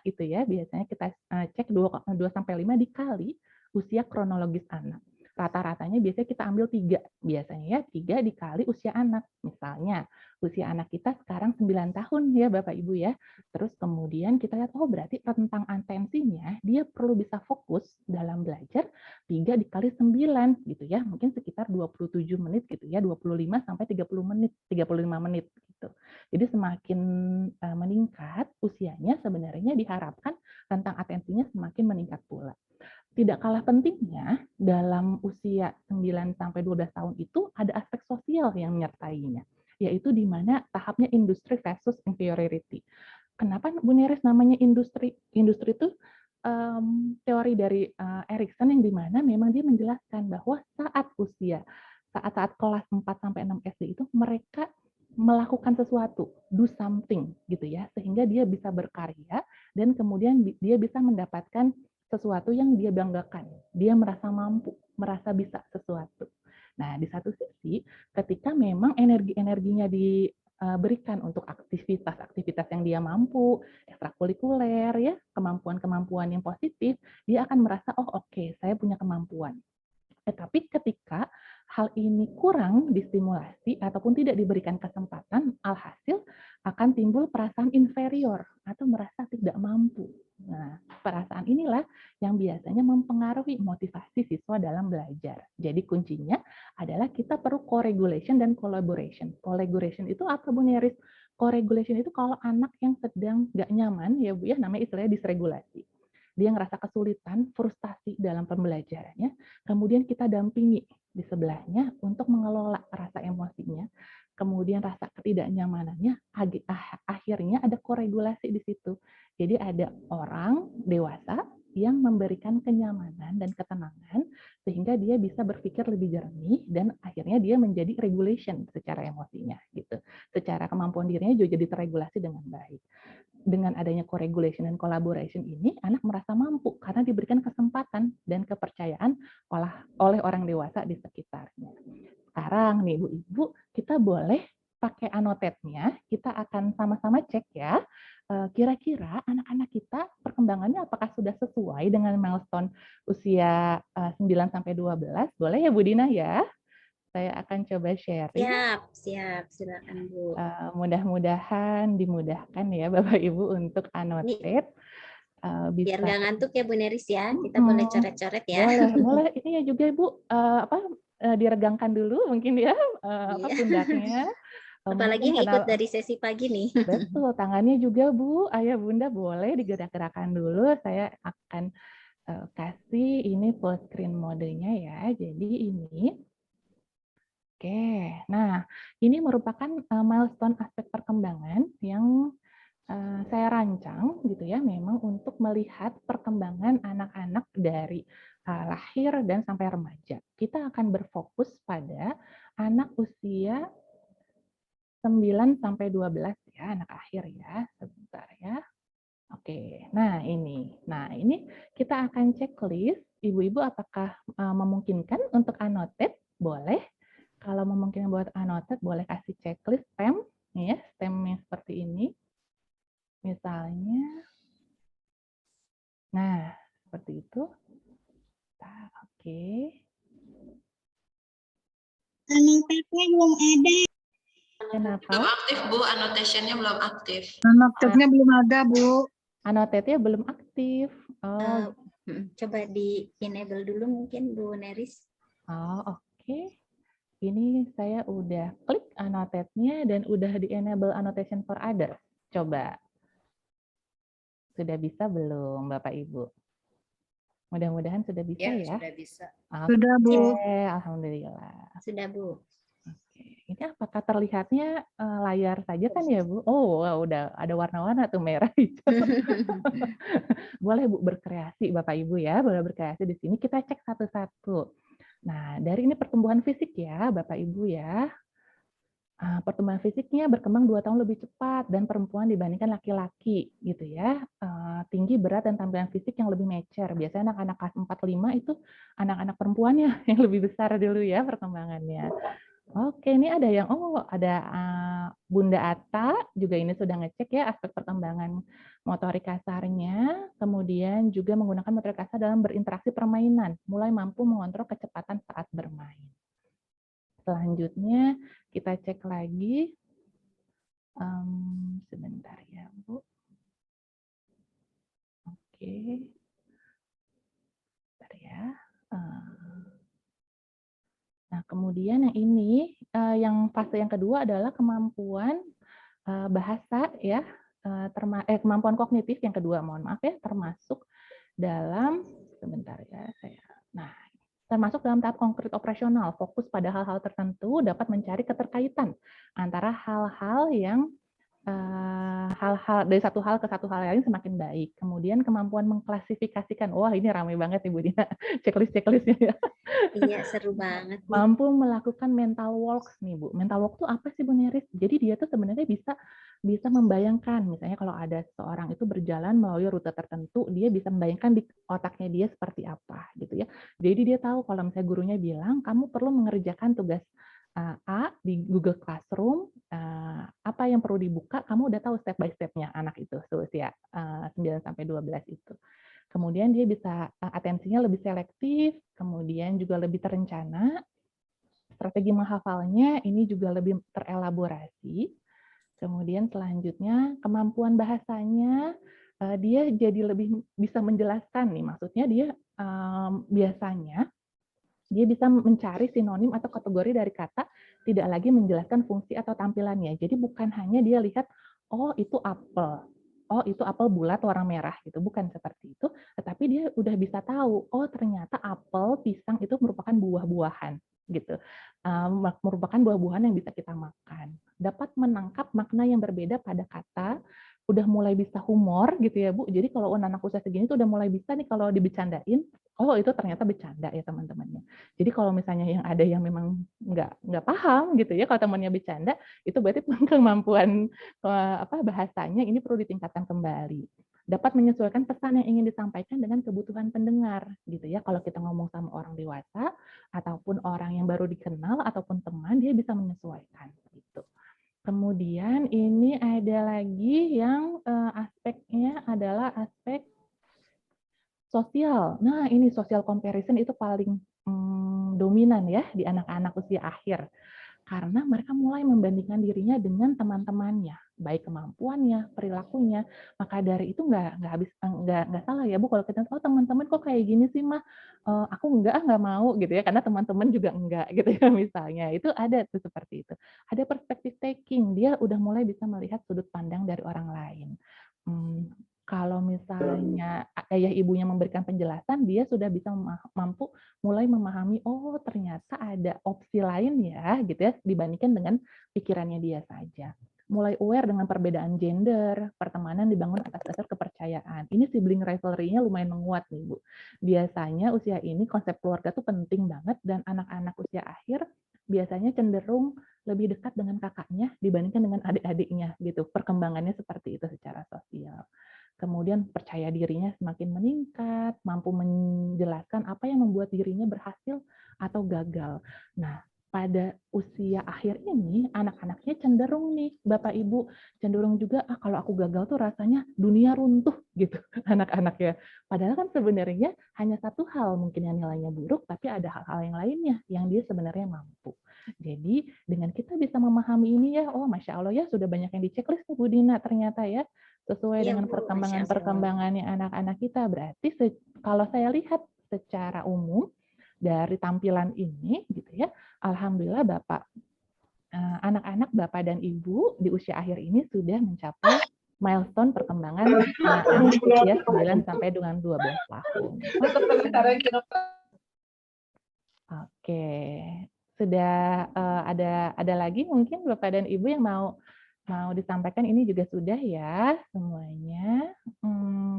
itu ya, biasanya kita cek 2-5 dikali usia kronologis anak. Rata-ratanya biasanya kita ambil 3, biasanya ya 3 dikali usia anak. Misalnya usia anak kita sekarang 9 tahun ya Bapak Ibu ya. Terus kemudian kita lihat, oh berarti rentang atensinya dia perlu bisa fokus dalam belajar 3 dikali 9 gitu ya, mungkin sekitar 27 menit gitu ya, 25 sampai 30 menit, 35 menit gitu. Jadi semakin meningkat usianya sebenarnya diharapkan rentang atensinya semakin meningkat pula. Tidak kalah pentingnya dalam usia 9 sampai 12 tahun itu ada aspek sosial yang menyertainya, yaitu di mana tahapnya industri versus inferiority. Kenapa Bu Neris namanya industri? Industri itu teori dari Erikson yang di mana memang dia menjelaskan bahwa saat kelas 4-6 SD itu mereka melakukan sesuatu, do something gitu ya, sehingga dia bisa berkarya dan kemudian dia bisa mendapatkan sesuatu yang dia banggakan. Dia merasa mampu, merasa bisa sesuatu. Nah, di satu sisi ketika memang energi-energinya diberikan untuk aktivitas-aktivitas yang dia mampu, ekstrakurikuler ya, kemampuan-kemampuan yang positif, dia akan merasa oh oke, saya punya kemampuan. Tetapi ketika hal ini kurang distimulasi ataupun tidak diberikan kesempatan, alhasil akan timbul perasaan inferior atau merasa tidak mampu. Nah, perasaan inilah yang biasanya mempengaruhi motivasi siswa dalam belajar. Jadi kuncinya adalah kita perlu co-regulation dan collaboration. Co-regulation itu apa, Bu Neris? Co-regulation itu kalau anak yang sedang nggak nyaman, ya Bu ya, namanya istilahnya disregulasi. Dia ngerasa kesulitan, frustasi dalam pembelajarannya, kemudian kita dampingi di sebelahnya untuk mengelola rasa emosinya, kemudian rasa ketidaknyamanannya, akhirnya ada koregulasi di situ. Jadi ada orang dewasa yang memberikan kenyamanan dan ketenangan sehingga dia bisa berpikir lebih jernih dan akhirnya dia menjadi regulation secara emosinya gitu. Secara kemampuan dirinya juga jadi terregulasi dengan baik. Dengan adanya co-regulation dan collaboration ini, anak merasa mampu karena diberikan kesempatan dan kepercayaan oleh orang dewasa di sekitarnya. Sekarang nih Ibu-Ibu, kita boleh pakai annotate-nya, kita akan sama-sama cek ya, kira-kira anak-anak kita perkembangannya apakah sudah sesuai dengan milestone usia 9-12? Boleh ya Bu Dina ya? Saya akan coba sharing. Siap, silakan Bu. Mudah-mudahan dimudahkan ya Bapak Ibu untuk annotate. Biar nggak ngantuk ya Bu Neris ya, kita boleh coret-coret ya. Boleh. Ini ya juga Ibu, diregangkan dulu mungkin ya pundaknya. Apalagi yang ikut dari sesi pagi nih. Betul, tangannya juga Bu, Ayah Bunda boleh digerak-gerakan dulu. Saya akan kasih ini full screen modenya ya. Jadi ini. Oke, nah ini merupakan milestone aspek perkembangan yang saya rancang gitu ya, memang untuk melihat perkembangan anak-anak dari lahir dan sampai remaja. Kita akan berfokus pada anak usia 9-12 ya, anak akhir ya, sebentar ya. Oke, nah ini kita akan checklist. Ibu-ibu apakah memungkinkan untuk annotate? Boleh. Kalau memungkinkan buat annotate, boleh kasih checklist stem, ya, stemnya seperti ini. Misalnya, nah seperti itu. Oke. Annotate-nya belum ada. Kenapa? Belum aktif Bu, annotation-nya belum aktif. Annotate-nya belum ada Bu. Annotate-nya belum aktif. Oh, Coba di enable dulu mungkin Bu Neris. Oke. Ini saya udah klik annotate-nya dan udah di enable annotation for others. Coba. Sudah bisa belum Bapak Ibu? Mudah-mudahan sudah bisa ya. Sudah bisa. Sudah Bu. Alhamdulillah. Sudah Bu. Oke. Ini apakah terlihatnya layar saja kan ya Bu? Oh, udah ada warna-warna tuh merah hijau. Boleh Bu berkreasi Bapak Ibu ya, boleh berkreasi di sini. Kita cek satu-satu. Nah, dari ini pertumbuhan fisik ya Bapak Ibu ya. Pertumbuhan fisiknya berkembang 2 tahun lebih cepat dan perempuan dibandingkan laki-laki gitu ya. Tinggi, berat, dan tampilan fisik yang lebih mature. Biasanya anak-anak kelas 4-5 itu anak-anak perempuannya yang lebih besar dulu ya perkembangannya. Oke, ini ada yang, ada Bunda Atta, juga ini sudah ngecek ya aspek perkembangan motorik kasarnya, kemudian juga menggunakan motorik kasar dalam berinteraksi permainan, mulai mampu mengontrol kecepatan saat bermain. Selanjutnya kita cek lagi, sebentar ya Bu. Oke, sebentar ya. Nah kemudian yang ini, yang fase yang kedua adalah kemampuan bahasa ya, kemampuan kognitif yang kedua, mohon maaf ya, termasuk dalam, sebentar ya termasuk dalam tahap konkret operasional, fokus pada hal-hal tertentu, dapat mencari keterkaitan antara hal-hal yang dari satu hal ke satu hal lain semakin baik. Kemudian kemampuan mengklasifikasikan, wah ini ramai banget Ibu Dina, checklist-checklistnya ya. Iya, seru banget. Mampu melakukan mental walks nih Bu. Mental walk itu apa sih Bu Neris? Jadi dia tuh sebenarnya bisa membayangkan, misalnya kalau ada seseorang itu berjalan melalui rute tertentu, dia bisa membayangkan di otaknya dia seperti apa gitu ya. Jadi dia tahu kalau misalnya gurunya bilang kamu perlu mengerjakan tugas A di Google Classroom, apa yang perlu dibuka, kamu udah tahu step by step-nya anak itu seusia 9-12 itu. Kemudian dia bisa atensinya lebih selektif, kemudian juga lebih terencana, strategi menghafalnya ini juga lebih terelaborasi. Kemudian selanjutnya kemampuan bahasanya, dia jadi lebih bisa menjelaskan nih, maksudnya dia biasanya dia bisa mencari sinonim atau kategori dari kata, tidak lagi menjelaskan fungsi atau tampilannya. Jadi bukan hanya dia lihat, oh itu apel, oh itu apel bulat warna merah gitu, bukan seperti itu, tetapi dia udah bisa tahu, oh ternyata apel, pisang itu merupakan buah-buahan gitu, merupakan buah-buahan yang bisa kita makan. Dapat menangkap makna yang berbeda pada kata, udah mulai bisa humor gitu ya Bu. Jadi kalau anak usia segini tuh udah mulai bisa nih kalau dibecandain, oh itu ternyata bercanda ya teman-temannya. Jadi kalau misalnya yang ada yang memang nggak paham gitu ya, kalau temannya bercanda, itu berarti kemampuan bahasanya ini perlu ditingkatkan kembali. Dapat menyesuaikan pesan yang ingin disampaikan dengan kebutuhan pendengar gitu ya. Kalau kita ngomong sama orang dewasa ataupun orang yang baru dikenal ataupun teman, dia bisa menyesuaikan gitu. Kemudian ini ada lagi yang aspeknya adalah aspek sosial. Nah, ini social comparison itu paling dominan ya di anak-anak usia akhir. Karena mereka mulai membandingkan dirinya dengan teman-temannya, baik kemampuannya, perilakunya. Maka dari itu nggak salah ya Bu kalau kita oh teman-teman kok kayak gini sih mah, aku nggak mau gitu ya karena teman-teman juga enggak gitu ya misalnya. Itu ada tuh seperti itu. Ada perspective taking, dia udah mulai bisa melihat sudut pandang dari orang lain. Kalau misalnya ayah ibunya memberikan penjelasan, dia sudah bisa mampu mulai memahami, oh ternyata ada opsi lain ya, gitu ya, dibandingkan dengan pikirannya dia saja. Mulai aware dengan perbedaan gender, pertemanan dibangun atas dasar kepercayaan. Ini sibling rivalry-nya lumayan menguat nih Bu. Biasanya usia ini konsep keluarga tuh penting banget dan anak-anak usia akhir biasanya cenderung lebih dekat dengan kakaknya dibandingkan dengan adik-adiknya gitu. Perkembangannya seperti itu secara sosial. Kemudian percaya dirinya semakin meningkat, mampu menjelaskan apa yang membuat dirinya berhasil atau gagal. Nah, pada usia akhir ini, anak-anaknya cenderung nih, Bapak Ibu, cenderung juga, kalau aku gagal tuh rasanya dunia runtuh gitu, anak-anaknya. Padahal kan sebenarnya hanya satu hal mungkin yang nilainya buruk, tapi ada hal-hal yang lainnya yang dia sebenarnya mampu. Jadi dengan kita bisa memahami ini ya, oh Masya Allah ya, sudah banyak yang di checklist Bu Dina ternyata ya, sesuai Iya dengan Bu, Masya Allah. perkembangannya anak-anak kita. Berarti kalau saya lihat secara umum dari tampilan ini gitu ya, alhamdulillah Bapak anak-anak Bapak dan Ibu di usia akhir ini sudah mencapai milestone perkembangan anak-anak usia 9 sampai dengan 12 tahun. Oke. Sudah ada lagi mungkin Bapak dan Ibu yang mau disampaikan, ini juga sudah ya semuanya.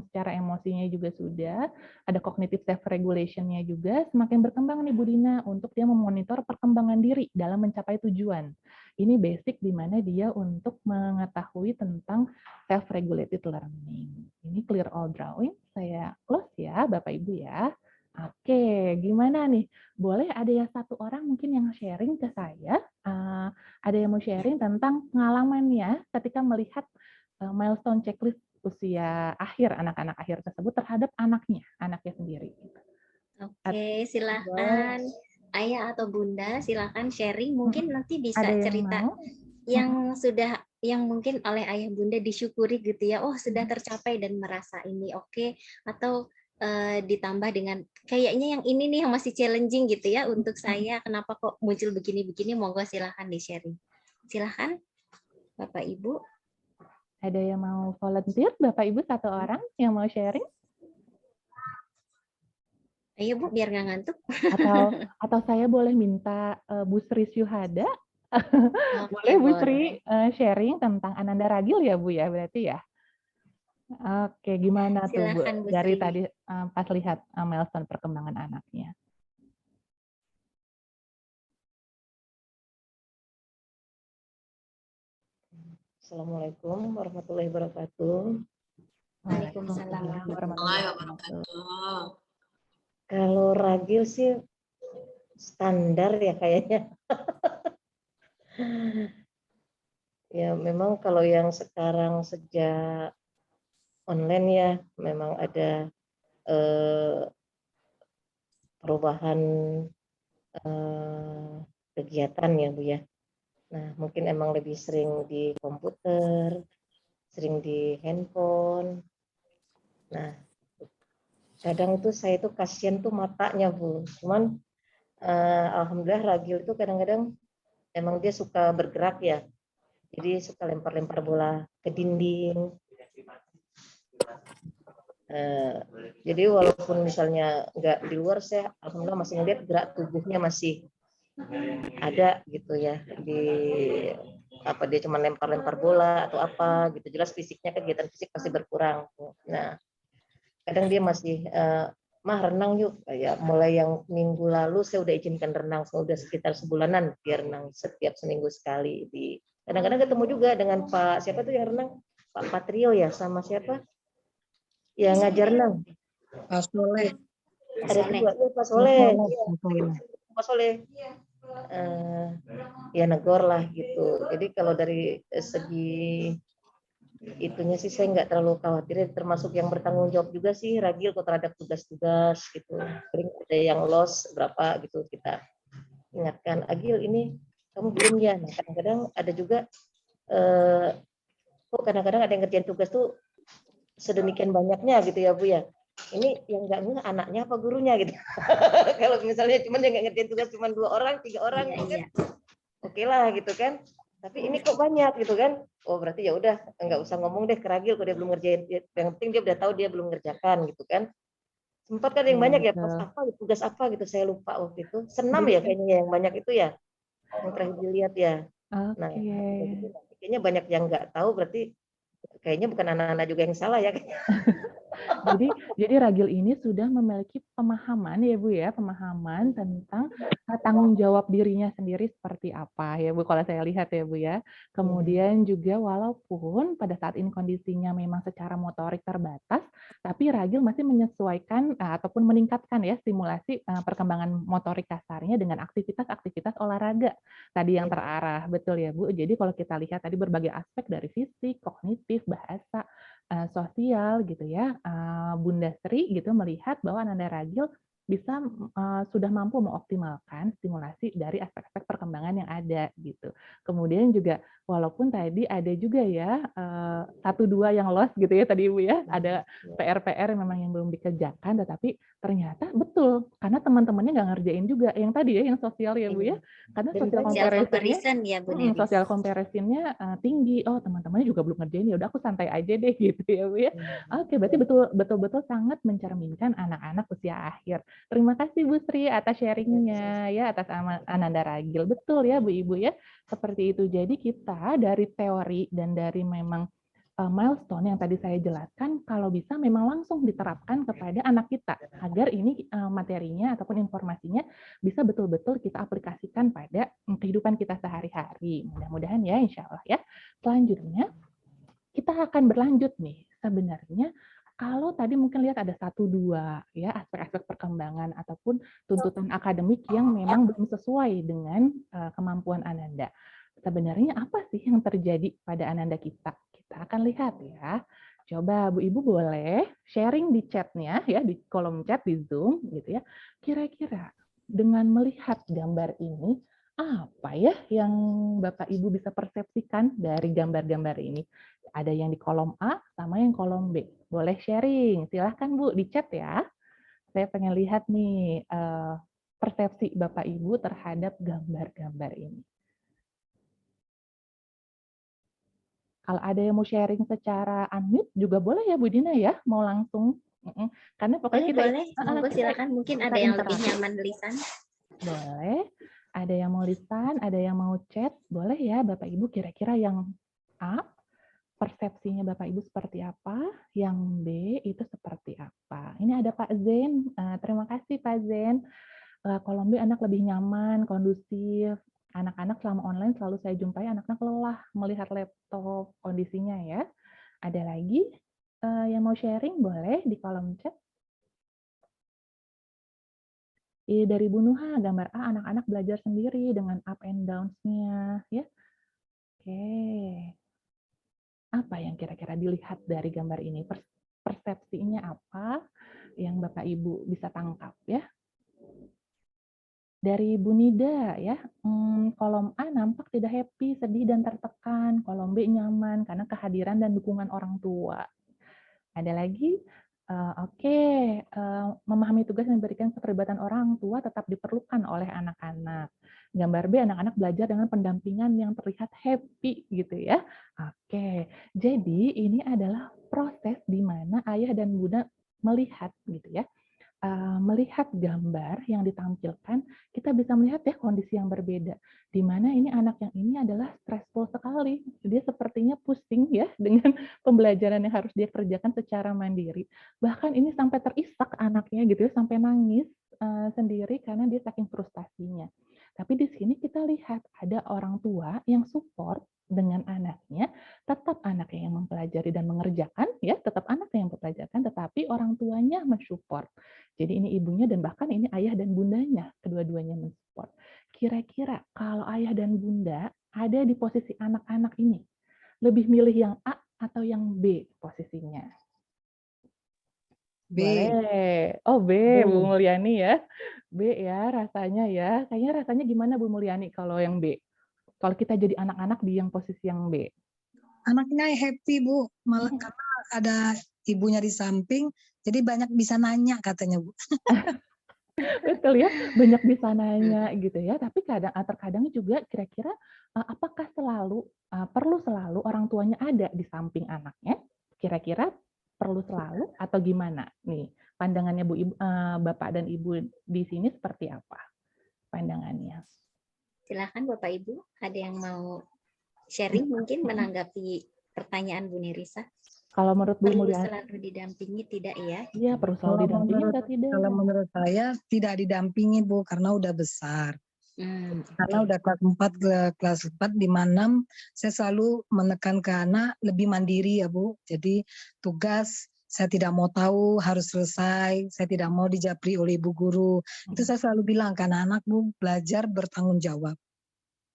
Secara emosinya juga sudah, ada cognitive self regulation-nya juga semakin berkembang nih Bu Dina untuk dia memonitor perkembangan diri dalam mencapai tujuan. Ini basic di mana dia untuk mengetahui tentang self regulated learning. Ini clear all drawing, saya close ya Bapak Ibu ya. Oke, gimana nih? Boleh ada yang satu orang mungkin yang sharing ke saya, ada yang mau sharing tentang pengalamannya ketika melihat milestone checklist usia akhir anak-anak akhir tersebut terhadap anaknya sendiri. Oke, silakan Ayah atau Bunda, silakan sharing. Mungkin nanti bisa Ada yang cerita mau? yang sudah yang mungkin oleh Ayah Bunda disyukuri gitu ya. Oh, sudah tercapai dan merasa ini oke, atau ditambah dengan kayaknya yang ini nih yang masih challenging gitu ya untuk saya, kenapa kok muncul begini-begini, monggo silahkan di-sharing. Silahkan Bapak Ibu. Ada yang mau volunteer, Bapak Ibu satu orang yang mau sharing? Ayo Bu, biar nggak ngantuk. Atau saya boleh minta Bu Sri Syuhada, boleh Bu Sri sharing tentang Ananda Ragil ya Bu ya, berarti ya? Oke, gimana tuh Bu dari tadi pas lihat milestone perkembangan anaknya? Assalamualaikum warahmatullahi wabarakatuh. Waalaikumsalam warahmatullahi wabarakatuh. Kalau Ragil sih standar ya kayaknya. Ya memang kalau yang sekarang sejak online ya memang ada perubahan kegiatan ya Bu ya. Nah, mungkin emang lebih sering di komputer, sering di handphone. Nah, kadang tuh saya tuh kasihan tuh matanya, Bu. Cuman alhamdulillah Ragil itu kadang-kadang emang dia suka bergerak ya. Jadi suka lempar-lempar bola ke dinding. Jadi walaupun misalnya nggak di luar, saya alhamdulillah masih ngeliat gerak tubuhnya masih ada gitu ya, di apa dia cuma lempar-lempar bola atau apa gitu, jelas fisiknya, kegiatan fisik pasti berkurang. Nah, kadang dia masih mah renang yuk, ya mulai yang minggu lalu saya udah izinkan renang, sudah sekitar sebulanan dia renang setiap seminggu sekali. Di kadang-kadang ketemu juga dengan Pak siapa tuh yang renang, Pak Patrio ya, sama siapa yang ngajar renang, Pak Soleh. ada dua ya, Pak Pak Soleh, Soleh. iya, Pak Soleh. Pak Soleh. Ya negor lah gitu. Jadi kalau dari segi itunya sih saya nggak terlalu khawatir, termasuk yang bertanggung jawab juga sih Ragil kok terhadap tugas-tugas gitu. Sering ada yang loss berapa gitu, kita ingatkan, Agil ini kamu belum ya. Nah, kadang-kadang ada juga kok kadang-kadang ada yang ngerjain tugas tuh sedemikian banyaknya gitu ya Bu ya. Ini yang nggak ngeh anaknya apa gurunya gitu. Kalau misalnya cuman yang nggak ngerjain tugas cuma 2 orang, 3 orang Iya, gitu kan, iya. oke lah gitu kan. Tapi ini kok banyak gitu kan. Oh berarti ya udah nggak usah ngomong deh ke Ragil kalau dia belum ngerjain. Yang penting dia udah tahu dia belum ngerjakan gitu kan. Sempat kan yang banyak ya pas Betul. apa tugas apa gitu saya lupa waktu itu. Senam Jadi ya kayaknya yang banyak itu ya. Yang terakhir dilihat ya. Nah, oke. kayaknya banyak yang nggak tahu, berarti kayaknya bukan anak-anak juga yang salah ya. Jadi Ragil ini sudah memiliki pemahaman ya Bu ya, pemahaman tentang tanggung jawab dirinya sendiri seperti apa ya Bu, kalau saya lihat ya Bu ya. Kemudian juga walaupun pada saat ini kondisinya memang secara motorik terbatas, tapi Ragil masih menyesuaikan ataupun meningkatkan ya stimulasi perkembangan motorik kasarnya dengan aktivitas-aktivitas olahraga tadi yang terarah, betul ya Bu. Jadi kalau kita lihat tadi berbagai aspek dari fisik, kognitif, bahasa, sosial gitu ya, Bunda Sri gitu melihat bahwa Ananda Ragil bisa sudah mampu mengoptimalkan stimulasi dari aspek-aspek perkembangan yang ada gitu. Kemudian juga walaupun tadi ada juga ya 1-2 yang lost gitu ya tadi Ibu ya, ada PR-PR memang yang belum dikerjakan, tetapi ternyata betul karena teman-temannya nggak ngerjain juga yang tadi ya yang sosial ya Bu ya, karena Dan social banyak. Social comparison-nya comparison ya Bu Dewi. social comparison-nya tinggi. Oh, teman-temannya juga belum ngerjain, ya udah aku santai aja deh gitu ya, Bu ya. Oke, berarti betul-betul sangat mencerminkan anak-anak usia akhir. Terima kasih Bu Sri atas sharing-nya ya, atas Ananda Ragil. Betul ya Bu Ibu ya, seperti itu. Jadi kita dari teori dan dari memang milestone yang tadi saya jelaskan, kalau bisa memang langsung diterapkan kepada anak kita, agar ini materinya ataupun informasinya bisa betul-betul kita aplikasikan pada kehidupan kita sehari-hari. Mudah-mudahan ya, insya Allah ya. Selanjutnya, kita akan berlanjut nih. Sebenarnya, kalau tadi mungkin lihat ada 1-2 ya aspek-aspek perkembangan ataupun tuntutan akademik yang memang belum sesuai dengan kemampuan Ananda. Sebenarnya apa sih yang terjadi pada Ananda kita? Kita akan lihat ya. Coba Bu Ibu boleh sharing di chatnya ya, di kolom chat di Zoom gitu ya. Kira-kira dengan melihat gambar ini, apa ya yang Bapak Ibu bisa persepsikan dari gambar-gambar ini? Ada yang di kolom A sama yang kolom B. Boleh sharing, silahkan Bu di chat ya. Saya pengen lihat nih persepsi Bapak Ibu terhadap gambar-gambar ini. Kalau ada yang mau sharing secara unmute juga boleh ya Bu Dina ya, mau langsung. Karena pokoknya kita Boleh, monggo silakan. Mungkin ada yang lebih nyaman lisan. Boleh. Ada yang mau lisan, ada yang mau chat, boleh ya Bapak Ibu kira-kira yang A, persepsinya Bapak Ibu seperti apa, yang B itu seperti apa. Ini ada Pak Zen, terima kasih Pak Zen. Kolom B anak lebih nyaman, kondusif. Anak-anak selama online selalu saya jumpai anak-anak lelah melihat laptop kondisinya ya. Ada lagi yang mau sharing boleh di kolom chat. Dari Bu Nuha, gambar A anak-anak belajar sendiri dengan up and downs-nya ya. Oke. Apa yang kira-kira dilihat dari gambar ini? Persepsinya apa yang Bapak Ibu bisa tangkap ya? Dari Bu Nida ya, kolom A nampak tidak happy, sedih dan tertekan, kolom B nyaman karena kehadiran dan dukungan orang tua. Ada lagi, oke, memahami tugas dan memberikan keterlibatan orang tua tetap diperlukan oleh anak-anak. Gambar B, anak-anak belajar dengan pendampingan yang terlihat happy gitu ya. Oke, jadi ini adalah proses di mana ayah dan bunda melihat gitu ya, melihat gambar yang ditampilkan, kita bisa melihat ya kondisi yang berbeda. Di mana ini anak yang ini adalah stressful sekali. Dia sepertinya pusing ya dengan pembelajaran yang harus dia kerjakan secara mandiri. Bahkan ini sampai terisak anaknya gitu ya, sampai nangis sendiri karena dia saking frustasinya. Tapi di sini kita lihat ada orang tua yang support dengan anaknya, tetap anaknya yang mempelajari dan mengerjakan, ya tetap anaknya yang mempelajarkan, tetapi orang tuanya mensupport. Jadi ini ibunya dan bahkan ini ayah dan bundanya, kedua-duanya mensupport. Kira-kira kalau ayah dan bunda ada di posisi anak-anak ini, lebih milih yang A atau yang B posisinya? B. Boleh. Oh B, B. Bu Mulyani ya. B ya rasanya ya. Kayaknya rasanya gimana Bu Mulyani kalau yang B? Kalau kita jadi anak-anak di yang posisi yang B. Anaknya happy, Bu. Malah karena ada ibunya di samping, jadi banyak bisa nanya katanya, Bu. Betul ya, banyak bisa nanya gitu ya. Tapi terkadang juga kira-kira apakah perlu selalu orang tuanya ada di samping anaknya? Kira-kira perlu selalu atau gimana nih? Pandangannya Bapak dan Ibu di sini seperti apa pandangannya? Silakan Bapak Ibu, ada yang mau sharing mungkin menanggapi pertanyaan Bu Nirisa? Kalau menurut Bu Perlu Mulyani, selalu didampingi tidak ya? iya perlu selalu didampingi atau tidak? Kalau menurut saya tidak didampingi, Bu, karena udah besar. Karena Oke. udah kelas 4, kelas 4, 5, 6, saya selalu menekan ke anak lebih mandiri ya, Bu. Jadi tugas saya tidak mau tahu, harus selesai, saya tidak mau dijapri oleh ibu guru. Itu saya selalu bilang ke anak-anak, Bu, belajar bertanggung jawab.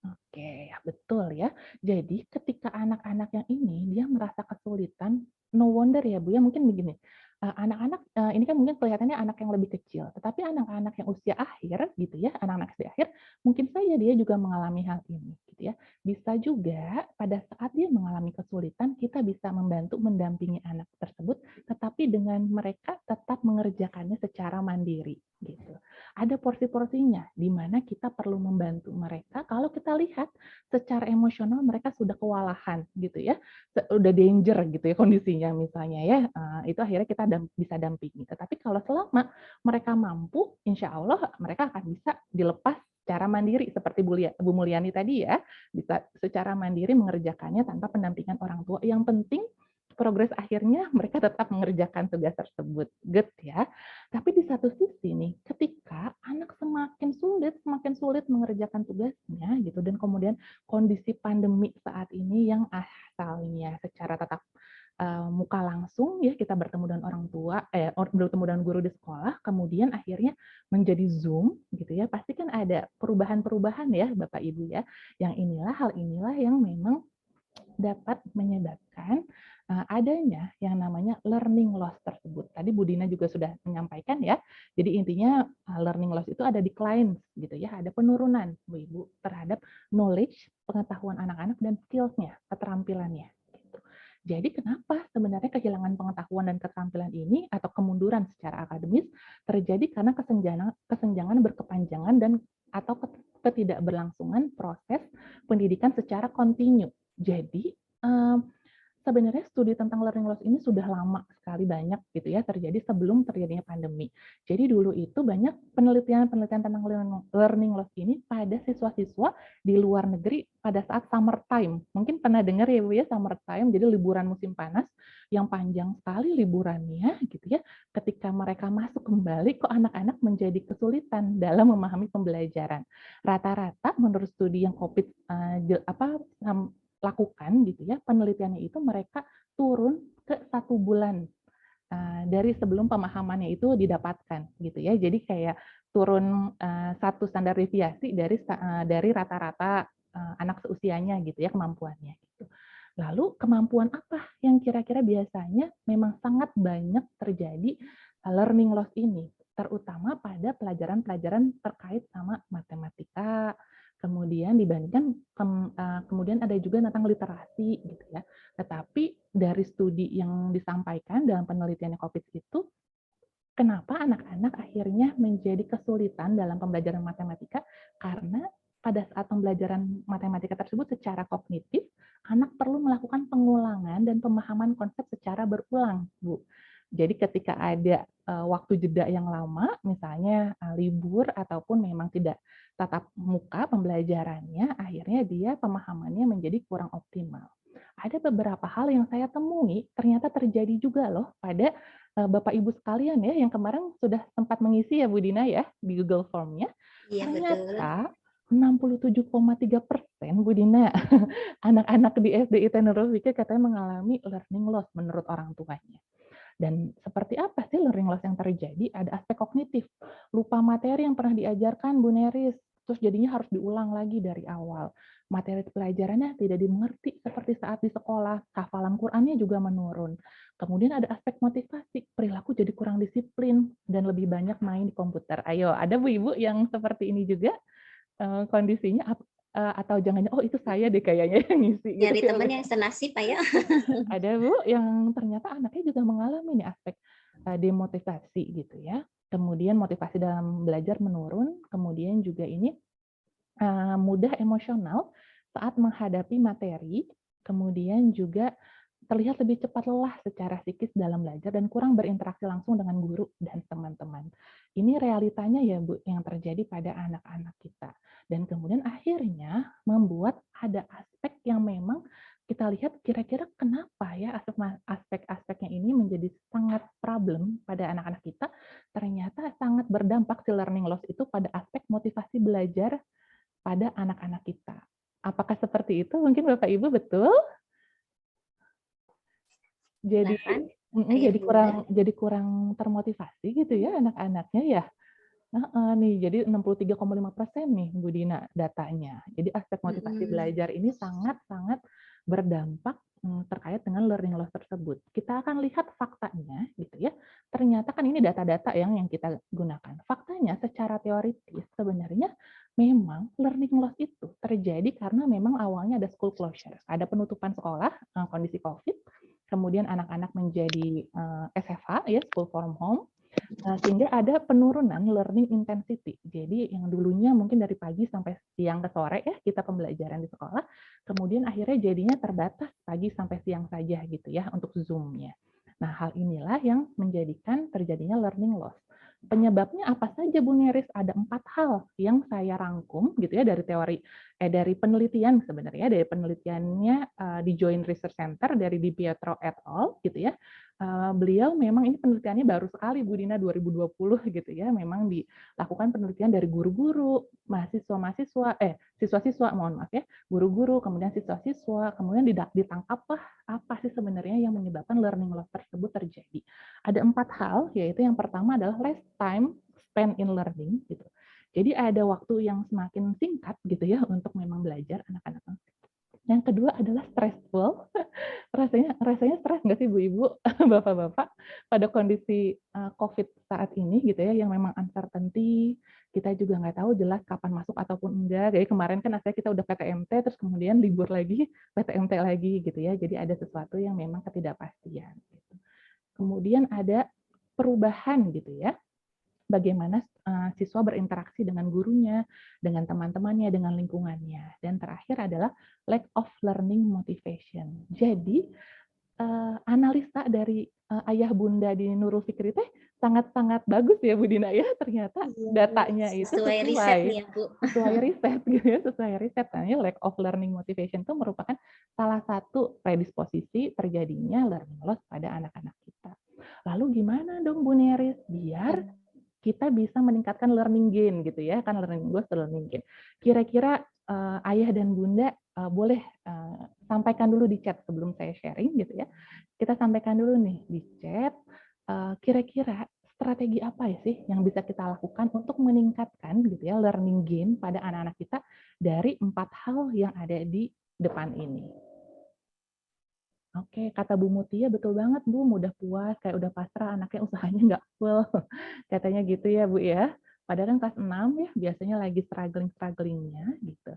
Oke, ya betul ya. Jadi ketika anak-anak yang ini dia merasa kesulitan, no wonder ya Bu ya, mungkin begini. Anak-anak ini kan mungkin kelihatannya anak yang lebih kecil, tetapi anak-anak yang usia akhir gitu ya, anak-anak SD akhir, mungkin saja dia juga mengalami hal ini gitu ya. Bisa juga pada saat dia mengalami kesulitan, kita bisa membantu mendampingi anak tersebut, tetapi dengan mereka tetap mengerjakannya secara mandiri gitu. Ada porsi-porsinya di mana kita perlu membantu mereka kalau kita lihat secara emosional mereka sudah kewalahan gitu ya, udah danger gitu ya kondisinya misalnya ya, itu akhirnya kita bisa dampingi. Tetapi kalau selama mereka mampu, insya Allah mereka akan bisa dilepas secara mandiri seperti Bu Mulyani tadi ya, bisa secara mandiri mengerjakannya tanpa pendampingan orang tua. Yang penting progres akhirnya mereka tetap mengerjakan tugas tersebut. Good ya. Tapi di satu sisi nih, ketika anak semakin sulit mengerjakan tugasnya gitu, dan kemudian kondisi pandemi saat ini yang asalnya secara tatap muka langsung ya kita bertemu dengan orang tua, bertemu dengan guru di sekolah, kemudian akhirnya menjadi Zoom gitu ya, pasti kan ada perubahan-perubahan ya Bapak Ibu ya, hal inilah yang memang dapat menyebabkan adanya yang namanya learning loss tersebut. Tadi Bu Dina juga sudah menyampaikan ya. Jadi intinya learning loss itu ada decline gitu ya, ada penurunan Bu Ibu terhadap knowledge, pengetahuan anak-anak dan skills-nya, keterampilannya. Gitu. Jadi kenapa sebenarnya kehilangan pengetahuan dan keterampilan ini atau kemunduran secara akademis terjadi karena kesenjangan berkepanjangan dan atau ketidakberlangsungan proses pendidikan secara kontinu. Jadi sebenarnya studi tentang learning loss ini sudah lama sekali banyak gitu ya terjadi sebelum terjadinya pandemi. Jadi dulu itu banyak penelitian-penelitian tentang learning loss ini pada siswa-siswa di luar negeri pada saat summer time. Mungkin pernah dengar ya Bu ya, summer time, jadi liburan musim panas yang panjang sekali liburannya gitu ya. Ketika mereka masuk kembali kok anak-anak menjadi kesulitan dalam memahami pembelajaran. Rata-rata menurut studi yang COVID lakukan gitu ya, penelitiannya itu mereka turun ke 1 bulan dari sebelum pemahamannya itu didapatkan gitu ya. Jadi kayak turun 1 standar deviasi dari rata-rata anak seusianya gitu ya kemampuannya gitu. Lalu kemampuan apa yang kira-kira biasanya memang sangat banyak terjadi learning loss ini? terutama pada pelajaran-pelajaran terkait sama matematika, kemudian dibandingkan kemudian ada juga tentang literasi gitu ya. Tetapi dari studi yang disampaikan dalam penelitiannya COVID itu, kenapa anak-anak akhirnya menjadi kesulitan dalam pembelajaran matematika? Karena pada saat pembelajaran matematika tersebut secara kognitif, anak perlu melakukan pengulangan dan pemahaman konsep secara berulang, Bu. Jadi ketika ada waktu jeda yang lama, misalnya libur ataupun memang tidak tatap muka pembelajarannya, akhirnya dia pemahamannya menjadi kurang optimal. Ada beberapa hal yang saya temui ternyata terjadi juga loh pada Bapak Ibu sekalian ya, yang kemarin sudah sempat mengisi ya Bu Dina ya, di Google Form-nya. Iya, betul. Ternyata 67,3% Bu Dina, anak-anak di SDIT Nurul Fikri katanya mengalami learning loss menurut orang tuanya. Dan seperti apa sih learning loss yang terjadi? Ada aspek kognitif, lupa materi yang pernah diajarkan Bu Neris, terus jadinya harus diulang lagi dari awal. Materi pelajarannya tidak dimengerti seperti saat di sekolah, hafalan Qur'annya juga menurun. Kemudian ada aspek motivasi, perilaku jadi kurang disiplin dan lebih banyak main di komputer. Ayo, ada Bu Ibu yang seperti ini juga kondisinya, atau jangan-jangan oh itu saya deh kayaknya yang ngisi. Nyari gitu. teman yang senasib, ayo. Ada Bu yang ternyata anaknya juga mengalami nih aspek demotivasi gitu ya. Kemudian motivasi dalam belajar menurun, kemudian juga ini mudah emosional saat menghadapi materi, kemudian juga terlihat lebih cepat lelah secara psikis dalam belajar dan kurang berinteraksi langsung dengan guru dan teman-teman. Ini realitanya ya Bu yang terjadi pada anak-anak kita. Dan kemudian akhirnya membuat ada aspek yang memang kita lihat kira-kira kenapa ya aspek-aspeknya ini menjadi sangat problem pada anak-anak kita, ternyata sangat berdampak si learning loss itu pada aspek motivasi belajar pada anak-anak kita. Apakah seperti itu? Mungkin Bapak Ibu betul? Jadi jadi kurang termotivasi gitu ya anak-anaknya ya. Nih jadi 63,5% nih Bu Dina datanya. Jadi aspek motivasi belajar ini sangat-sangat berdampak terkait dengan learning loss tersebut. Kita akan lihat faktanya gitu ya. Ternyata kan ini data-data yang kita gunakan. Faktanya secara teoritis sebenarnya memang learning loss itu terjadi karena memang awalnya ada school closure, ada penutupan sekolah, kondisi COVID, kemudian anak-anak menjadi SFH ya, school from home, sehingga ada penurunan learning intensity. Jadi yang dulunya mungkin dari pagi sampai siang ke sore ya kita pembelajaran di sekolah, kemudian akhirnya jadinya terbatas pagi sampai siang saja gitu ya untuk Zoom-nya. Nah, hal inilah yang menjadikan terjadinya learning loss. Penyebabnya apa saja Bu Neris? Ada 4 hal yang saya rangkum gitu ya dari dari penelitian sebenarnya, dari penelitiannya di Joint Research Center dari Di Pietro et al. Gitu ya. Beliau memang ini penelitiannya baru sekali Bu Dina 2020 gitu ya, memang dilakukan penelitian dari guru-guru, siswa-siswa mohon maaf ya, guru-guru, kemudian siswa-siswa, kemudian ditangkaplah apa sih sebenarnya yang menyebabkan learning loss tersebut terjadi. Ada 4 hal, yaitu yang pertama adalah less time spent in learning gitu. Jadi ada waktu yang semakin singkat gitu ya untuk memang belajar anak-anak. Yang kedua adalah stressful. Rasanya stres nggak sih Bu Ibu, Bapak-bapak pada kondisi COVID saat ini gitu ya, yang memang uncertainty, kita juga nggak tahu jelas kapan masuk ataupun enggak. Jadi kemarin kan asalnya kita udah PTMT, terus kemudian libur lagi, PTMT lagi gitu ya. Jadi ada sesuatu yang memang ketidakpastian. Gitu. Kemudian ada perubahan gitu ya. Bagaimana siswa berinteraksi dengan gurunya, dengan teman-temannya, dengan lingkungannya. Dan terakhir adalah lack of learning motivation. Jadi, analisa dari ayah bunda di Nurul Fikri teh sangat-sangat bagus ya Bu Dina ya, ternyata datanya itu sesuai riset nih ya Bu. Sesuai riset gitu ya, sesuai riset. Karena lack of learning motivation itu merupakan salah satu predisposisi terjadinya learning loss pada anak-anak kita. Lalu gimana dong Bu Neris biar kita bisa meningkatkan learning gain gitu ya, kan learning goals learning gain. Kira-kira ayah dan bunda boleh sampaikan dulu di chat sebelum saya sharing gitu ya. Kita sampaikan dulu nih di chat, kira-kira strategi apa ya sih yang bisa kita lakukan untuk meningkatkan gitu ya learning gain pada anak-anak kita dari 4 hal yang ada di depan ini. Oke, kata Bu Mutia betul banget Bu, mudah puas, kayak udah pasrah, anaknya usahanya nggak full. Katanya gitu ya Bu ya. Padahal kan kelas 6 ya, biasanya lagi struggling-strugglingnya gitu.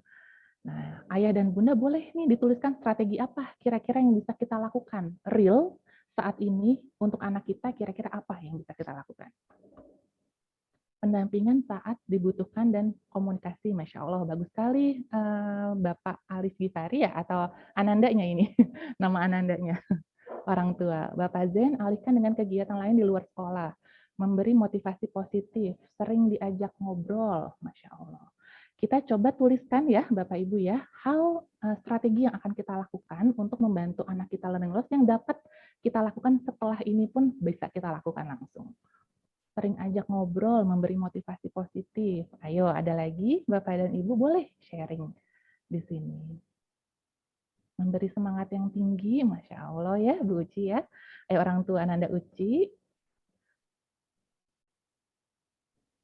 Nah, ayah dan bunda boleh nih dituliskan strategi apa kira-kira yang bisa kita lakukan. Real saat ini untuk anak kita kira-kira apa yang bisa kita lakukan. Pendampingan saat dibutuhkan dan komunikasi, Masya Allah, bagus sekali Bapak Alif Gifari ya, atau Anandanya ini, nama Anandanya, orang tua. Bapak Zen, alihkan dengan kegiatan lain di luar sekolah, memberi motivasi positif, sering diajak ngobrol, Masya Allah. Kita coba tuliskan ya Bapak Ibu ya, hal strategi yang akan kita lakukan untuk membantu anak kita learning loss yang dapat kita lakukan setelah ini pun bisa kita lakukan langsung. Sering ajak ngobrol, memberi motivasi positif. Ayo, ada lagi Bapak dan Ibu boleh sharing di sini. Memberi semangat yang tinggi, Masya Allah ya Bu Uci ya. Ayo orang tua Ananda Uci.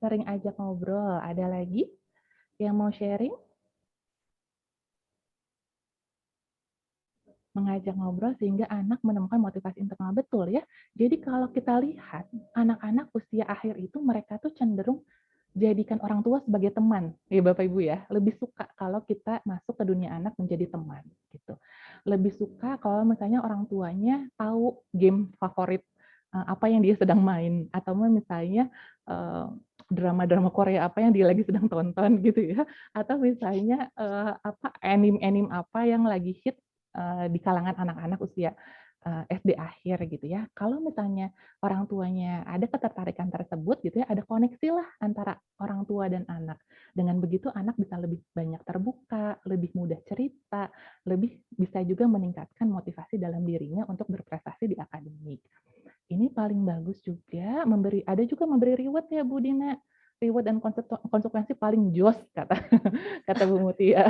Sering ajak ngobrol. Ada lagi yang mau sharing? Mengajak ngobrol sehingga anak menemukan motivasi internal, betul ya. Jadi kalau kita lihat anak-anak usia akhir itu mereka tuh cenderung jadikan orang tua sebagai teman, ya Bapak Ibu ya. Lebih suka kalau kita masuk ke dunia anak menjadi teman gitu. Lebih suka kalau misalnya orang tuanya tahu game favorit apa yang dia sedang main, atau misalnya drama-drama Korea apa yang dia lagi sedang tonton gitu ya, atau misalnya apa anime apa yang lagi hit di kalangan anak-anak usia SD akhir gitu ya. Kalau misalnya orang tuanya ada ketertarikan tersebut gitu ya, ada koneksi lah antara orang tua dan anak. Dengan begitu anak bisa lebih banyak terbuka, lebih mudah cerita, lebih bisa juga meningkatkan motivasi dalam dirinya untuk berprestasi di akademik. Ini paling bagus juga ada juga memberi reward ya Bu Dina. Reward dan konsekuensi paling jos kata Bu Mutia.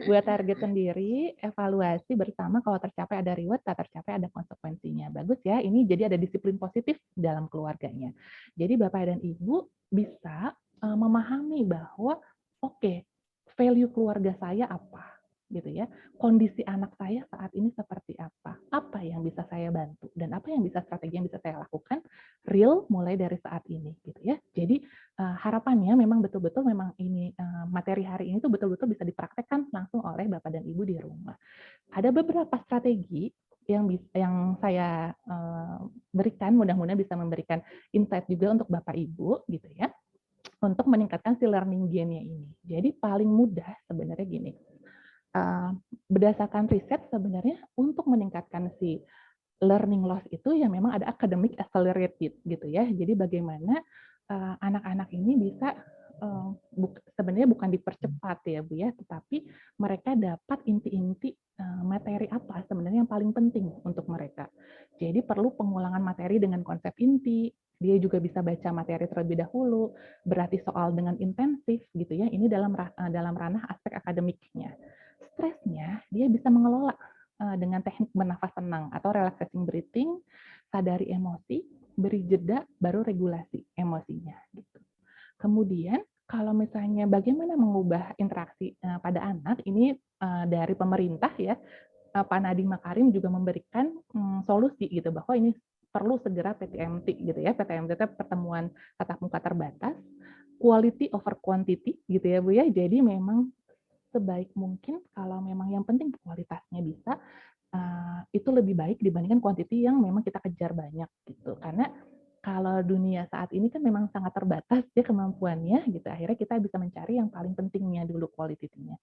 Buat target sendiri, evaluasi bersama, kalau tercapai ada reward, tak tercapai ada konsekuensinya. Bagus ya, ini jadi ada disiplin positif dalam keluarganya. Jadi Bapak dan Ibu bisa memahami bahwa oke, value keluarga saya apa, gitu ya. Kondisi anak saya saat ini seperti apa yang bisa saya bantu, dan apa yang bisa strategi yang bisa saya lakukan real mulai dari saat ini, gitu ya. Jadi harapannya memang betul-betul memang ini materi hari ini tuh betul-betul bisa dipraktekkan langsung oleh Bapak dan Ibu di rumah. Ada beberapa strategi yang saya berikan, mudah-mudahan bisa memberikan insight juga untuk Bapak Ibu gitu ya, untuk meningkatkan si learning gain-nya ini. Jadi paling mudah sebenarnya gini, berdasarkan riset sebenarnya untuk meningkatkan si learning loss itu ya memang ada academic accelerated gitu ya. Jadi bagaimana anak-anak ini bisa sebenarnya bukan dipercepat ya Bu ya, tetapi mereka dapat inti-inti materi apa sebenarnya yang paling penting untuk mereka. Jadi perlu pengulangan materi dengan konsep inti, dia juga bisa baca materi terlebih dahulu, berarti soal dengan intensif gitu ya. Ini dalam ranah aspek akademiknya. Stresnya dia bisa mengelola dengan teknik bernafas tenang atau relaxing breathing, sadari emosi, beri jeda, baru regulasi emosinya. Gitu. Kemudian kalau misalnya bagaimana mengubah interaksi pada anak, ini dari pemerintah ya, Pak Nadiem Makarim juga memberikan solusi gitu bahwa ini perlu segera PTMT gitu ya. PTMT itu pertemuan tatap muka terbatas, quality over quantity gitu ya Bu ya. Jadi memang sebaik mungkin kalau memang yang penting kualitasnya bisa, itu lebih baik dibandingkan quantity yang memang kita kejar banyak gitu. Karena kalau dunia saat ini kan memang sangat terbatas ya kemampuannya gitu. Akhirnya kita bisa mencari yang paling pentingnya dulu, quality-nya.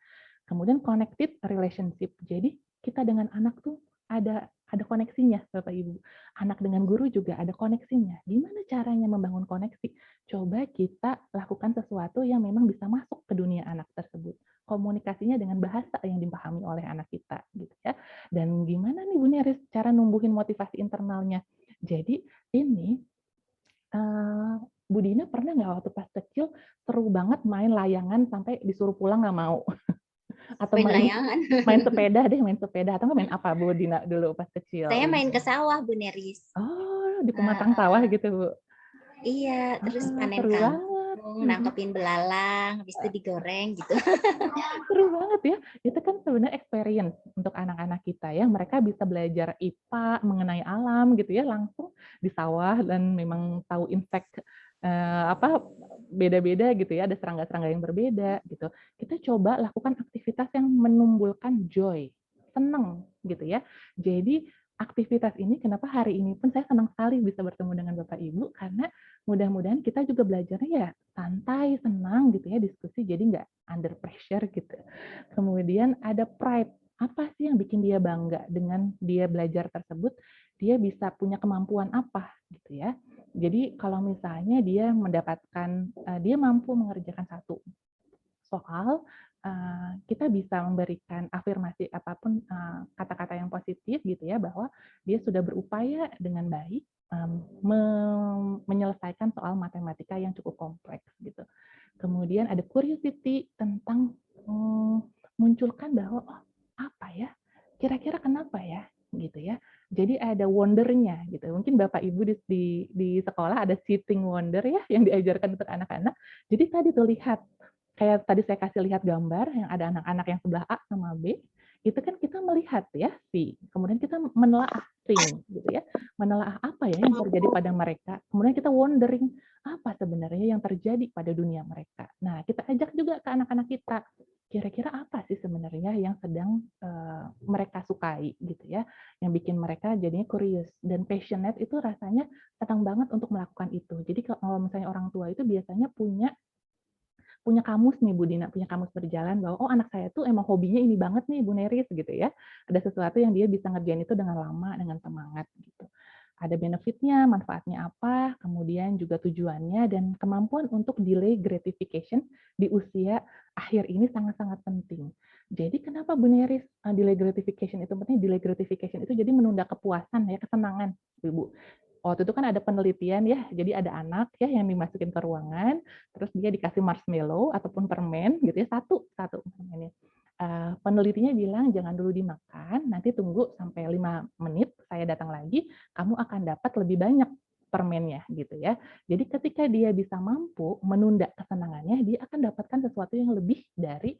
Kemudian connected relationship. Jadi kita dengan anak tuh ada koneksinya Bapak Ibu. Anak dengan guru juga ada koneksinya. Gimana caranya membangun koneksi? Coba kita lakukan sesuatu yang memang bisa masuk ke dunia anak tersebut. Komunikasinya dengan bahasa yang dipahami oleh anak kita gitu ya. Dan gimana nih Bu Neris cara numbuhin motivasi internalnya? Jadi ini Bu Dina pernah nggak waktu pas kecil seru banget main layangan sampai disuruh pulang nggak mau? Atau main sepeda atau nggak main apa Bu Dina dulu pas kecil? Saya main ke sawah Bu Neris. Oh, di pematang sawah gitu Bu? Iya, terus panen seru kangkung, nangkepin belalang, habis itu digoreng gitu. Seru banget ya. Itu kan sebenarnya experience untuk anak-anak kita ya. Mereka bisa belajar IPA mengenai alam gitu ya, langsung di sawah dan memang tahu insect apa beda-beda gitu ya, ada serangga-serangga yang berbeda gitu. Kita coba lakukan aktivitas yang menumbuhkan joy, seneng gitu ya. Jadi aktivitas ini kenapa hari ini pun saya senang sekali bisa bertemu dengan Bapak Ibu karena mudah-mudahan kita juga belajarnya ya santai, senang gitu ya, diskusi jadi nggak under pressure gitu. Kemudian ada pride. Apa sih yang bikin dia bangga dengan dia belajar tersebut? Dia bisa punya kemampuan apa gitu ya. Jadi kalau misalnya dia mendapatkan, dia mampu mengerjakan satu soal, kita bisa memberikan afirmasi apapun, kata-kata yang positif gitu ya, bahwa dia sudah berupaya dengan baik menyelesaikan soal matematika yang cukup kompleks gitu. Kemudian ada curiosity tentang munculkan bahwa oh apa ya, kira-kira kenapa ya gitu ya. Jadi ada wonder-nya gitu. Mungkin Bapak Ibu di sekolah ada sitting wonder ya yang diajarkan untuk anak-anak. Jadi tadi tuh lihat kayak tadi saya kasih lihat gambar yang ada anak-anak yang sebelah A sama B, itu kan kita melihat ya si, kemudian kita menelaah think gitu ya, menelaah apa ya yang terjadi pada mereka, kemudian kita wondering apa sebenarnya yang terjadi pada dunia mereka. Nah, kita ajak juga ke anak-anak kita, kira-kira apa sih sebenarnya yang sedang mereka sukai gitu ya, yang bikin mereka jadinya curious dan passionate itu rasanya senang banget untuk melakukan itu. Jadi kalau misalnya orang tua itu biasanya punya kamus nih Bu Dina, punya kamus berjalan bahwa oh anak saya tuh emang hobinya ini banget nih Bu Neris gitu ya. Ada sesuatu yang dia bisa ngerjain itu dengan lama, dengan semangat gitu. Ada benefitnya, manfaatnya apa, kemudian juga tujuannya dan kemampuan untuk delay gratification di usia akhir ini sangat-sangat penting. Jadi kenapa Bu Neris delay gratification itu penting? Delay gratification itu jadi menunda kepuasan ya, kesenangan Ibu. Waktu itu kan ada penelitian ya, jadi ada anak ya yang dimasukin ke ruangan, terus dia dikasih marshmallow ataupun permen gitu ya, satu permennya. Penelitinya bilang jangan dulu dimakan, nanti tunggu sampai 5 menit, saya datang lagi, kamu akan dapat lebih banyak permennya gitu ya. Jadi ketika dia bisa mampu menunda kesenangannya, dia akan dapatkan sesuatu yang lebih dari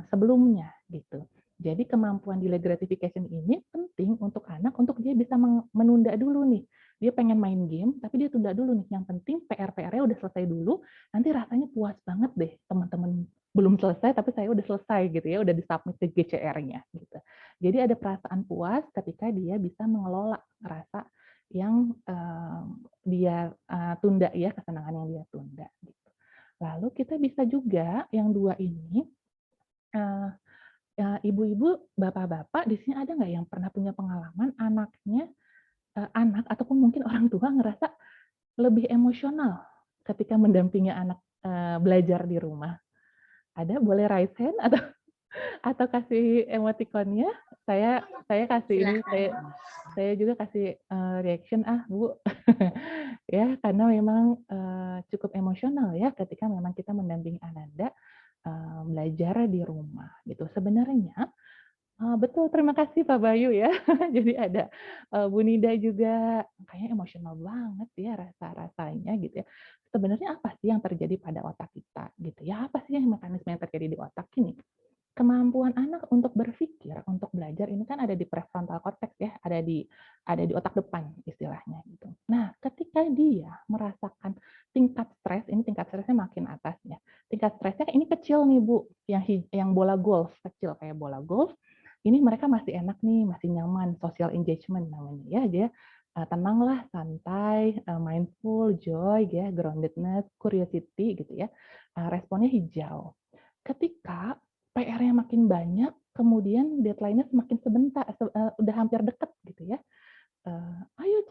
sebelumnya gitu. Jadi kemampuan delay gratification ini penting untuk anak untuk dia bisa menunda dulu nih. Dia pengen main game, tapi dia tunda dulu nih. Yang penting PR-nya udah selesai dulu, nanti rasanya puas banget deh teman-teman belum selesai, tapi saya udah selesai gitu ya, udah disubmit ke GCR-nya gitu. Jadi ada perasaan puas ketika dia bisa mengelola rasa yang dia tunda ya, kesenangan yang dia tunda. Gitu. Lalu kita bisa juga yang dua ini, ibu-ibu, bapak-bapak di sini ada nggak yang pernah punya pengalaman anaknya, anak ataupun mungkin orang tua ngerasa lebih emosional ketika mendampingi anak belajar di rumah? Ada, boleh raise hand atau kasih emotikonnya. Saya kasih ini, saya juga kasih reaction Bu. Ya, karena memang cukup emosional ya ketika memang kita mendampingi Ananda belajar di rumah gitu. Sebenarnya betul, terima kasih Pak Bayu ya. Jadi ada Bu Nida juga, kayaknya emosional banget ya rasa-rasanya gitu ya. Sebenarnya apa sih yang terjadi pada otak kita gitu ya? Apa sih yang mekanisme yang terjadi di otak ini? Kemampuan anak untuk berpikir, untuk belajar ini kan ada di prefrontal cortex ya, ada di otak depan istilahnya gitu. Nah, ketika dia merasakan tingkat stres, ini tingkat stresnya makin atas ya. Tingkat stresnya ini kecil nih Bu, yang bola golf kecil kayak bola golf. Ini mereka masih enak nih, masih nyaman, social engagement namanya ya. Dia tenanglah, santai, mindful, joy ya, groundedness, curiosity gitu ya. Responnya hijau. Ketika PR-nya makin banyak, kemudian deadline-nya semakin sebentar, udah hampir dekat gitu ya. Ayo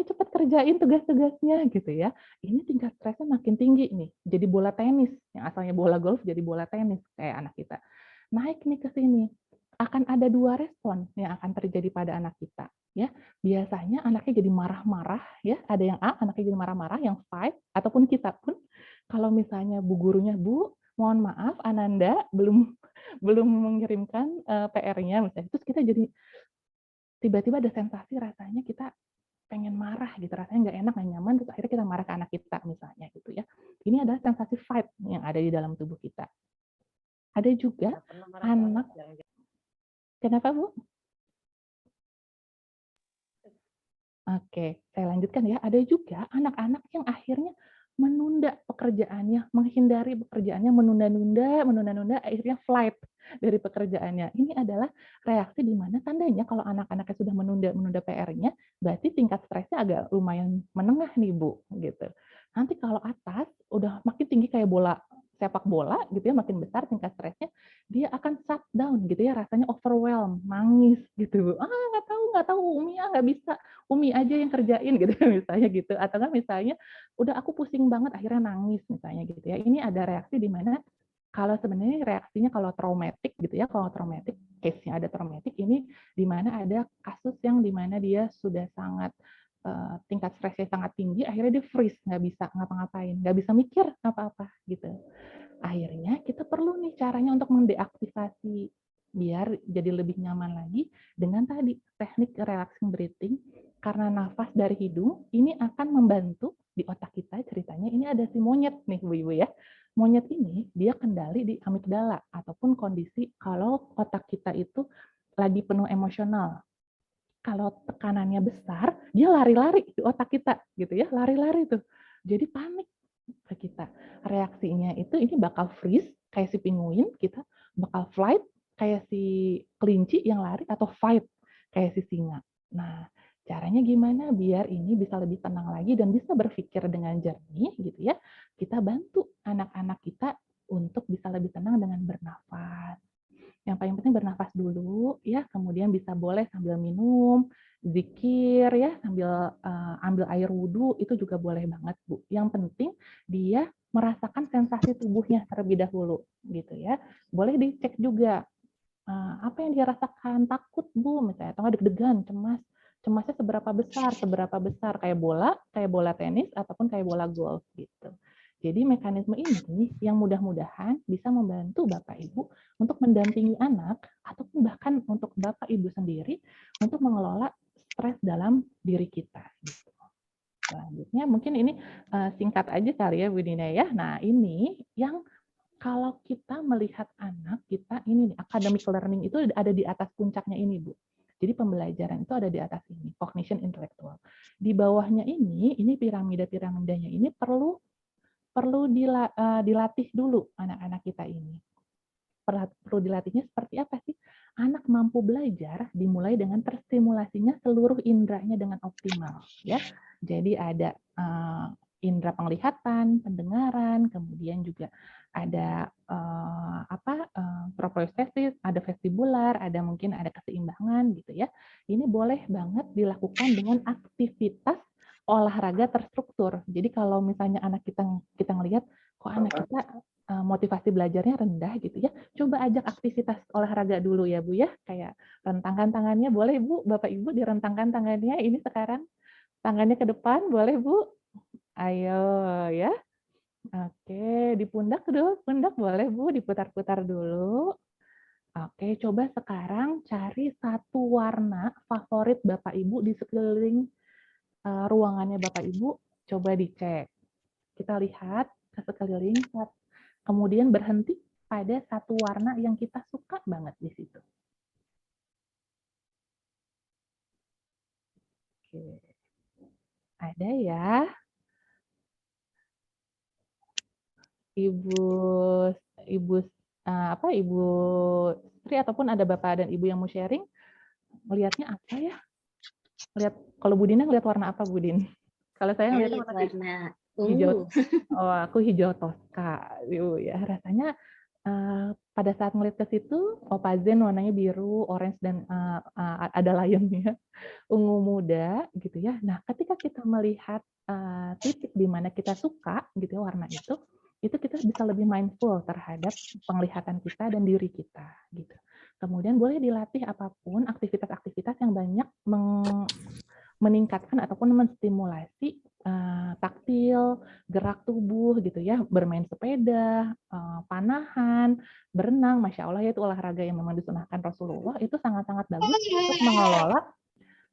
cepat kerjain tugas-tugasnya gitu ya. Ini tingkat stresnya makin tinggi nih. Jadi bola tenis, yang asalnya bola golf jadi bola tenis kayak anak kita. Naik nih ke sini. Akan ada 2 respon yang akan terjadi pada anak kita ya. Biasanya anaknya jadi marah-marah ya, ada yang A, anaknya jadi marah-marah, yang fight ataupun kita pun kalau misalnya Bu gurunya, "Bu, mohon maaf Ananda belum mengirimkan PR-nya," misalnya. Terus kita jadi tiba-tiba ada sensasi rasanya kita pengen marah gitu, rasanya nggak enak, nggak nyaman, terus akhirnya kita marah ke anak kita misalnya gitu ya. Ini adalah sensasi fight yang ada di dalam tubuh kita. Ada juga anak, kenapa Bu? Oke, saya lanjutkan ya. Ada juga anak-anak yang akhirnya menunda pekerjaannya, menghindari pekerjaannya, menunda-nunda, akhirnya flight dari pekerjaannya. Ini adalah reaksi di mana tandanya kalau anak-anaknya sudah menunda PR-nya, berarti tingkat stresnya agak lumayan menengah nih Bu, gitu. Nanti kalau atas udah makin tinggi kayak bola sepak bola gitu ya, makin besar tingkat stresnya, dia akan shutdown gitu ya, rasanya overwhelm, nangis gitu. Nggak tahu Umi nggak bisa. Umi aja yang kerjain gitu misalnya gitu, atau kan misalnya udah aku pusing banget akhirnya nangis misalnya gitu ya. Ini ada reaksi di mana kalau sebenarnya reaksinya kalau traumatik gitu ya, kalau traumatik case-nya ada traumatik, ini di mana ada kasus yang di mana dia sudah sangat tingkat stresnya sangat tinggi, akhirnya dia freeze, nggak bisa ngapa-ngapain, nggak bisa mikir apa-apa gitu. Akhirnya kita perlu nih caranya untuk mendeaktivasi biar jadi lebih nyaman lagi dengan tadi teknik relaxing breathing. Karena nafas dari hidung ini akan membantu di otak kita, ceritanya ini ada si monyet nih Bu Ibu ya. Monyet ini dia kendali di amigdala ataupun kondisi kalau otak kita itu lagi penuh emosional. Kalau tekanannya besar, dia lari-lari di otak kita gitu ya, lari-lari tuh. Jadi panik ke kita. Reaksinya itu ini bakal freeze kayak si penguin, kita bakal flight kayak si kelinci yang lari, atau fight kayak si singa. Nah, caranya gimana biar ini bisa lebih tenang lagi dan bisa berpikir dengan jernih gitu ya. Kita bantu anak-anak kita untuk bisa lebih tenang dengan bernafas. Yang paling penting bernafas dulu ya, kemudian bisa boleh sambil minum, zikir ya, sambil ambil air wudhu, itu juga boleh banget Bu. Yang penting dia merasakan sensasi tubuhnya terlebih dahulu gitu ya. Boleh dicek juga apa yang dia rasakan, takut Bu misalnya, atau deg-degan, cemas. Cemasnya seberapa besar kayak bola tenis ataupun kayak bola golf gitu. Jadi mekanisme ini yang mudah-mudahan bisa membantu Bapak Ibu untuk mendampingi anak ataupun bahkan untuk Bapak Ibu sendiri untuk mengelola stres dalam diri kita. Gitu. Selanjutnya mungkin ini singkat aja kali ya Bu Dina ya. Nah ini yang kalau kita melihat anak kita ini nih, academic learning itu ada di atas puncaknya ini Bu. Jadi pembelajaran itu ada di atas ini, cognition intellectual. Di bawahnya ini piramida-piramidanya ini perlu dilatih dulu anak-anak kita ini. Perlu dilatihnya seperti apa sih? Anak mampu belajar dimulai dengan terstimulasinya seluruh inderanya dengan optimal, ya. Jadi ada indera penglihatan, pendengaran, kemudian juga ada proprioceptif, ada vestibular, ada mungkin ada keseimbangan gitu ya. Ini boleh banget dilakukan dengan aktivitas olahraga terstruktur. Jadi kalau misalnya anak kita ngelihat kok anak kita motivasi belajarnya rendah gitu ya, coba ajak aktivitas olahraga dulu ya Bu ya, kayak rentangkan tangannya, boleh Bu, Bapak Ibu direntangkan tangannya ini sekarang, tangannya ke depan, boleh Bu? Ayo ya. Oke, di pundak dulu, pundak boleh Bu, diputar-putar dulu. Oke, coba sekarang cari satu warna favorit Bapak Ibu di sekeliling ruangannya Bapak Ibu, coba dicek. Kita lihat ke sekeliling, kemudian berhenti pada satu warna yang kita suka banget di situ. Oke. Ada ya, Ibu Sri ataupun ada Bapak dan Ibu yang mau sharing, melihatnya apa ya? Lihat, kalau Budina ngelihat warna apa Budin? Kalau saya ngelihat warna hijau. Oh, aku hijau toska. Ya, rasanya pada saat ngelihat ke situ, opazen warnanya biru, orange dan ada lionnya, ungu muda gitu ya. Nah, ketika kita melihat titik di mana kita suka gitu ya warna itu kita bisa lebih mindful terhadap penglihatan kita dan diri kita gitu. Kemudian boleh dilatih apapun aktivitas-aktivitas yang banyak meningkatkan ataupun menstimulasi taktil, gerak tubuh gitu ya, bermain sepeda, panahan, berenang, Masya Allah ya itu olahraga yang memang disunahkan Rasulullah, itu sangat-sangat bagus untuk mengelola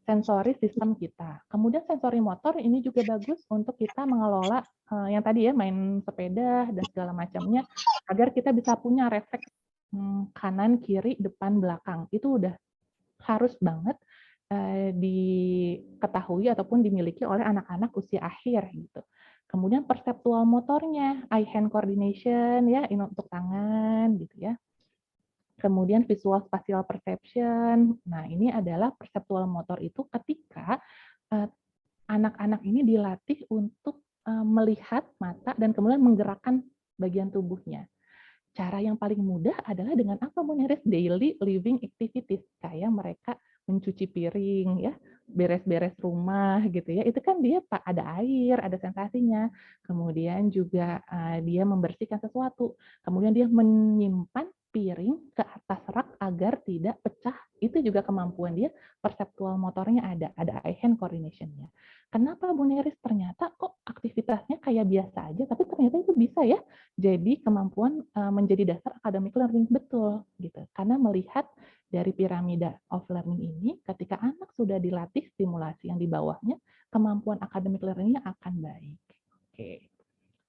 sensori sistem kita. Kemudian sensori motor ini juga bagus untuk kita mengelola yang tadi ya, main sepeda dan segala macamnya, agar kita bisa punya refleks kanan, kiri, depan, belakang. Itu udah harus banget diketahui ataupun dimiliki oleh anak-anak usia akhir gitu. Kemudian perseptual motornya, eye hand coordination ya, ini untuk tangan gitu ya. Kemudian visual spatial perception. Nah, ini adalah perceptual motor itu ketika anak-anak ini dilatih untuk melihat mata dan kemudian menggerakkan bagian tubuhnya. Cara yang paling mudah adalah dengan apa, Bu Neris? Daily living activities. Kayak mereka mencuci piring, ya, beres-beres rumah, gitu ya. Itu kan dia ada air, ada sensasinya. Kemudian juga dia membersihkan sesuatu. Kemudian dia menyimpan piring ke atas rak agar tidak pecah. Itu juga kemampuan dia, perseptual motornya ada eye hand coordination-nya. Kenapa, Bu Neris? Ternyata kok aktivitasnya kayak biasa aja, tapi ternyata itu bisa ya. Jadi kemampuan menjadi dasar academic learning, betul gitu. Karena melihat dari piramida of learning ini, ketika anak sudah dilatih stimulasi yang di bawahnya, kemampuan academic learning-nya akan baik. Oke.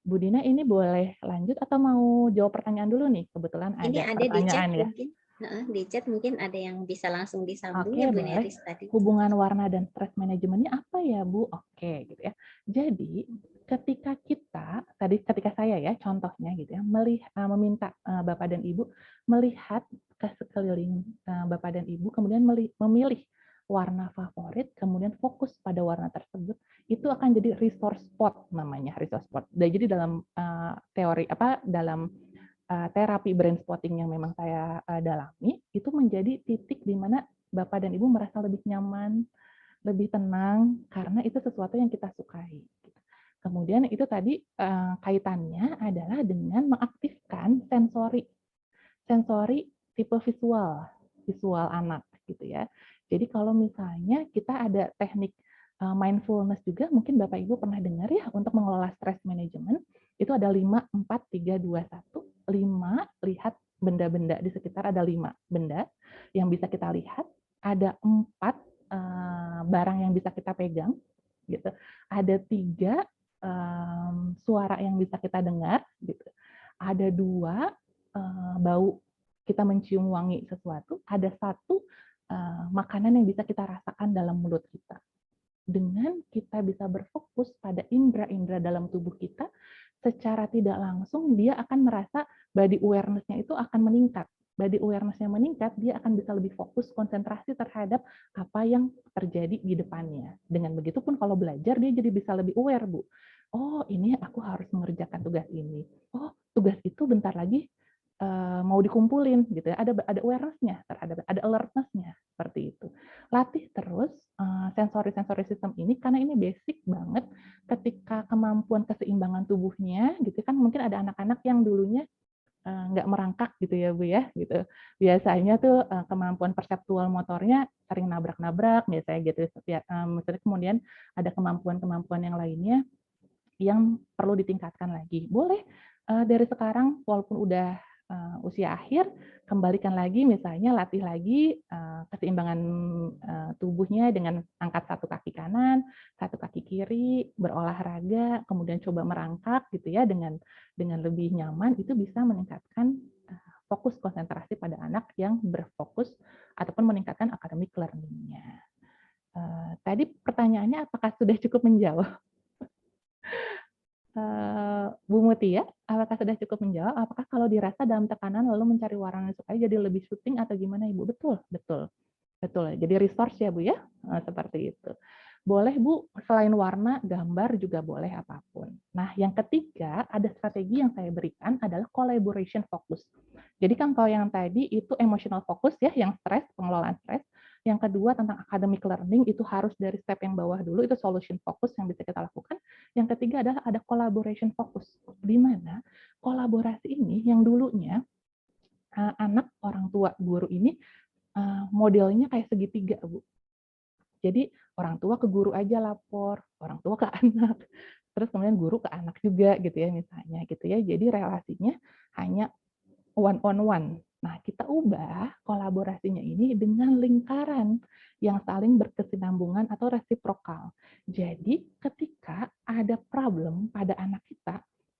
Bu Dina, ini boleh lanjut atau mau jawab pertanyaan dulu nih? Kebetulan Ini ada ada di chat pertanyaan ya. mungkin. Di chat mungkin ada yang bisa langsung disambung Oke, ya Bu boleh. Neris tadi. Hubungan warna dan stress manajemennya apa ya, Bu? Oke, gitu ya. Jadi, ketika saya ya, contohnya gitu ya, meminta Bapak dan Ibu melihat ke sekeliling Bapak dan Ibu, kemudian memilih warna favorit, kemudian fokus pada warna tersebut, itu akan jadi resource spot namanya, resource spot. Jadi dalam dalam terapi brain spotting yang memang saya dalami, itu menjadi titik di mana Bapak dan Ibu merasa lebih nyaman, lebih tenang, karena itu sesuatu yang kita sukai. Kemudian itu tadi kaitannya adalah dengan mengaktifkan sensori tipe visual anak gitu ya. Jadi kalau misalnya kita ada teknik mindfulness juga, mungkin Bapak Ibu pernah dengar ya, untuk mengelola stress management, itu ada 5, 4, 3, 2, 1. 5, lihat benda-benda di sekitar, ada 5 benda yang bisa kita lihat, ada 4 barang yang bisa kita pegang, gitu. Ada 3 suara yang bisa kita dengar, gitu. Ada 2 bau, kita mencium wangi sesuatu. Ada 1 makanan yang bisa kita rasakan dalam mulut kita. Dengan kita bisa berfokus pada indera-indera dalam tubuh kita, secara tidak langsung dia akan merasa body awareness-nya itu akan meningkat. Body awareness-nya meningkat, dia akan bisa lebih fokus, konsentrasi terhadap apa yang terjadi di depannya. Dengan begitu pun kalau belajar, dia jadi bisa lebih aware, Bu. Oh, ini aku harus mengerjakan tugas ini. Oh, tugas itu bentar lagi mau dikumpulin gitu ya. Ada awareness-nya terhadap, ada alertness-nya seperti itu. Latih terus sensori-sensori sistem ini, karena ini basic banget ketika kemampuan keseimbangan tubuhnya gitu kan. Mungkin ada anak-anak yang dulunya nggak merangkak gitu ya, Bu ya, gitu. Biasanya tuh kemampuan perseptual motornya sering nabrak-nabrak biasanya gitu. Misalnya kemudian ada kemampuan-kemampuan yang lainnya yang perlu ditingkatkan lagi. Boleh dari sekarang walaupun udah usia akhir, kembalikan lagi, misalnya latih lagi keseimbangan tubuhnya dengan angkat 1 kaki kanan, 1 kaki kiri, berolahraga, kemudian coba merangkak gitu ya, dengan lebih nyaman, itu bisa meningkatkan fokus konsentrasi pada anak yang berfokus ataupun meningkatkan academic learning-nya. Tadi pertanyaannya apakah sudah cukup menjawab? Bu Mutia, apakah sudah cukup menjawab? Apakah kalau dirasa dalam tekanan lalu mencari warna yang disukai jadi lebih syuting atau gimana, Ibu? Betul, betul. Betul. Jadi resource ya, Bu ya? Seperti itu. Boleh, Bu, selain warna, gambar juga boleh apapun. Nah, yang ketiga, ada strategi yang saya berikan adalah collaboration focus. Jadi kan kalau yang tadi itu emotional focus ya, yang stres, pengelolaan stres. Yang kedua tentang academic learning, itu harus dari step yang bawah dulu, itu solution focus yang bisa kita lakukan. Yang ketiga adalah ada collaboration focus, di mana kolaborasi ini yang dulunya anak, orang tua, guru ini modelnya kayak segitiga, Bu. Jadi orang tua ke guru aja lapor, orang tua ke anak, terus kemudian guru ke anak juga gitu ya misalnya gitu ya. Jadi relasinya hanya one on one. Nah, kita ubah kolaborasinya ini dengan lingkaran yang saling berkesinambungan atau resiprokal. Jadi ketika ada problem pada anak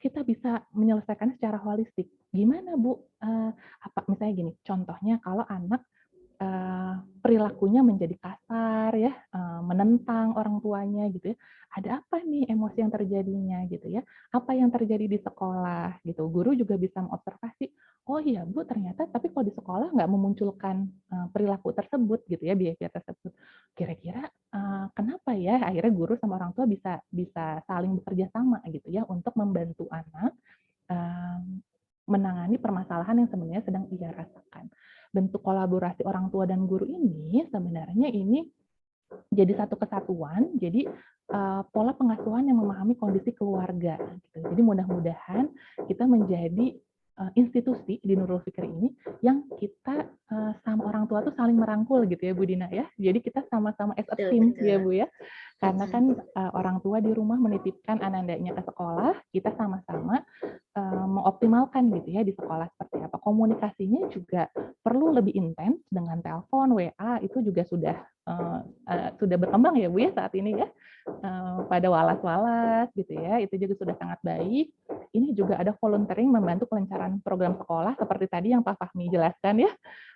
kita bisa menyelesaikan secara holistik. Gimana Bu? Apa misalnya gini, contohnya kalau anak perilakunya menjadi kasar ya, menentang orang tuanya gitu ya. Ada apa nih emosi yang terjadinya gitu ya? Apa yang terjadi di sekolah gitu? Guru juga bisa mengobservasi. Oh iya Bu, ternyata tapi kalau di sekolah nggak memunculkan perilaku tersebut gitu ya, behavior tersebut. Kira-kira kenapa ya? Akhirnya guru sama orang tua bisa saling bekerja sama gitu ya untuk membantu anak menangani permasalahan yang sebenarnya sedang ia rasakan. Bentuk kolaborasi orang tua dan guru ini sebenarnya ini jadi satu kesatuan, jadi pola pengasuhan yang memahami kondisi keluarga. Gitu. Jadi mudah-mudahan kita menjadi institusi di Nurul Fikri ini yang kita sama orang tua tuh saling merangkul gitu ya Bu Dina ya. Jadi kita sama-sama as a team ya Bu ya. Karena kan orang tua di rumah menitipkan anandanya ke sekolah, kita sama-sama mengoptimalkan gitu ya di sekolah seperti apa. Komunikasinya juga perlu lebih intens dengan telepon, WA itu juga sudah berkembang ya Bu ya saat ini ya. Pada walas-walas gitu ya, itu juga sudah sangat baik. Ini juga ada volunteering membantu kelancaran program sekolah seperti tadi yang Pak Fahmi jelaskan ya.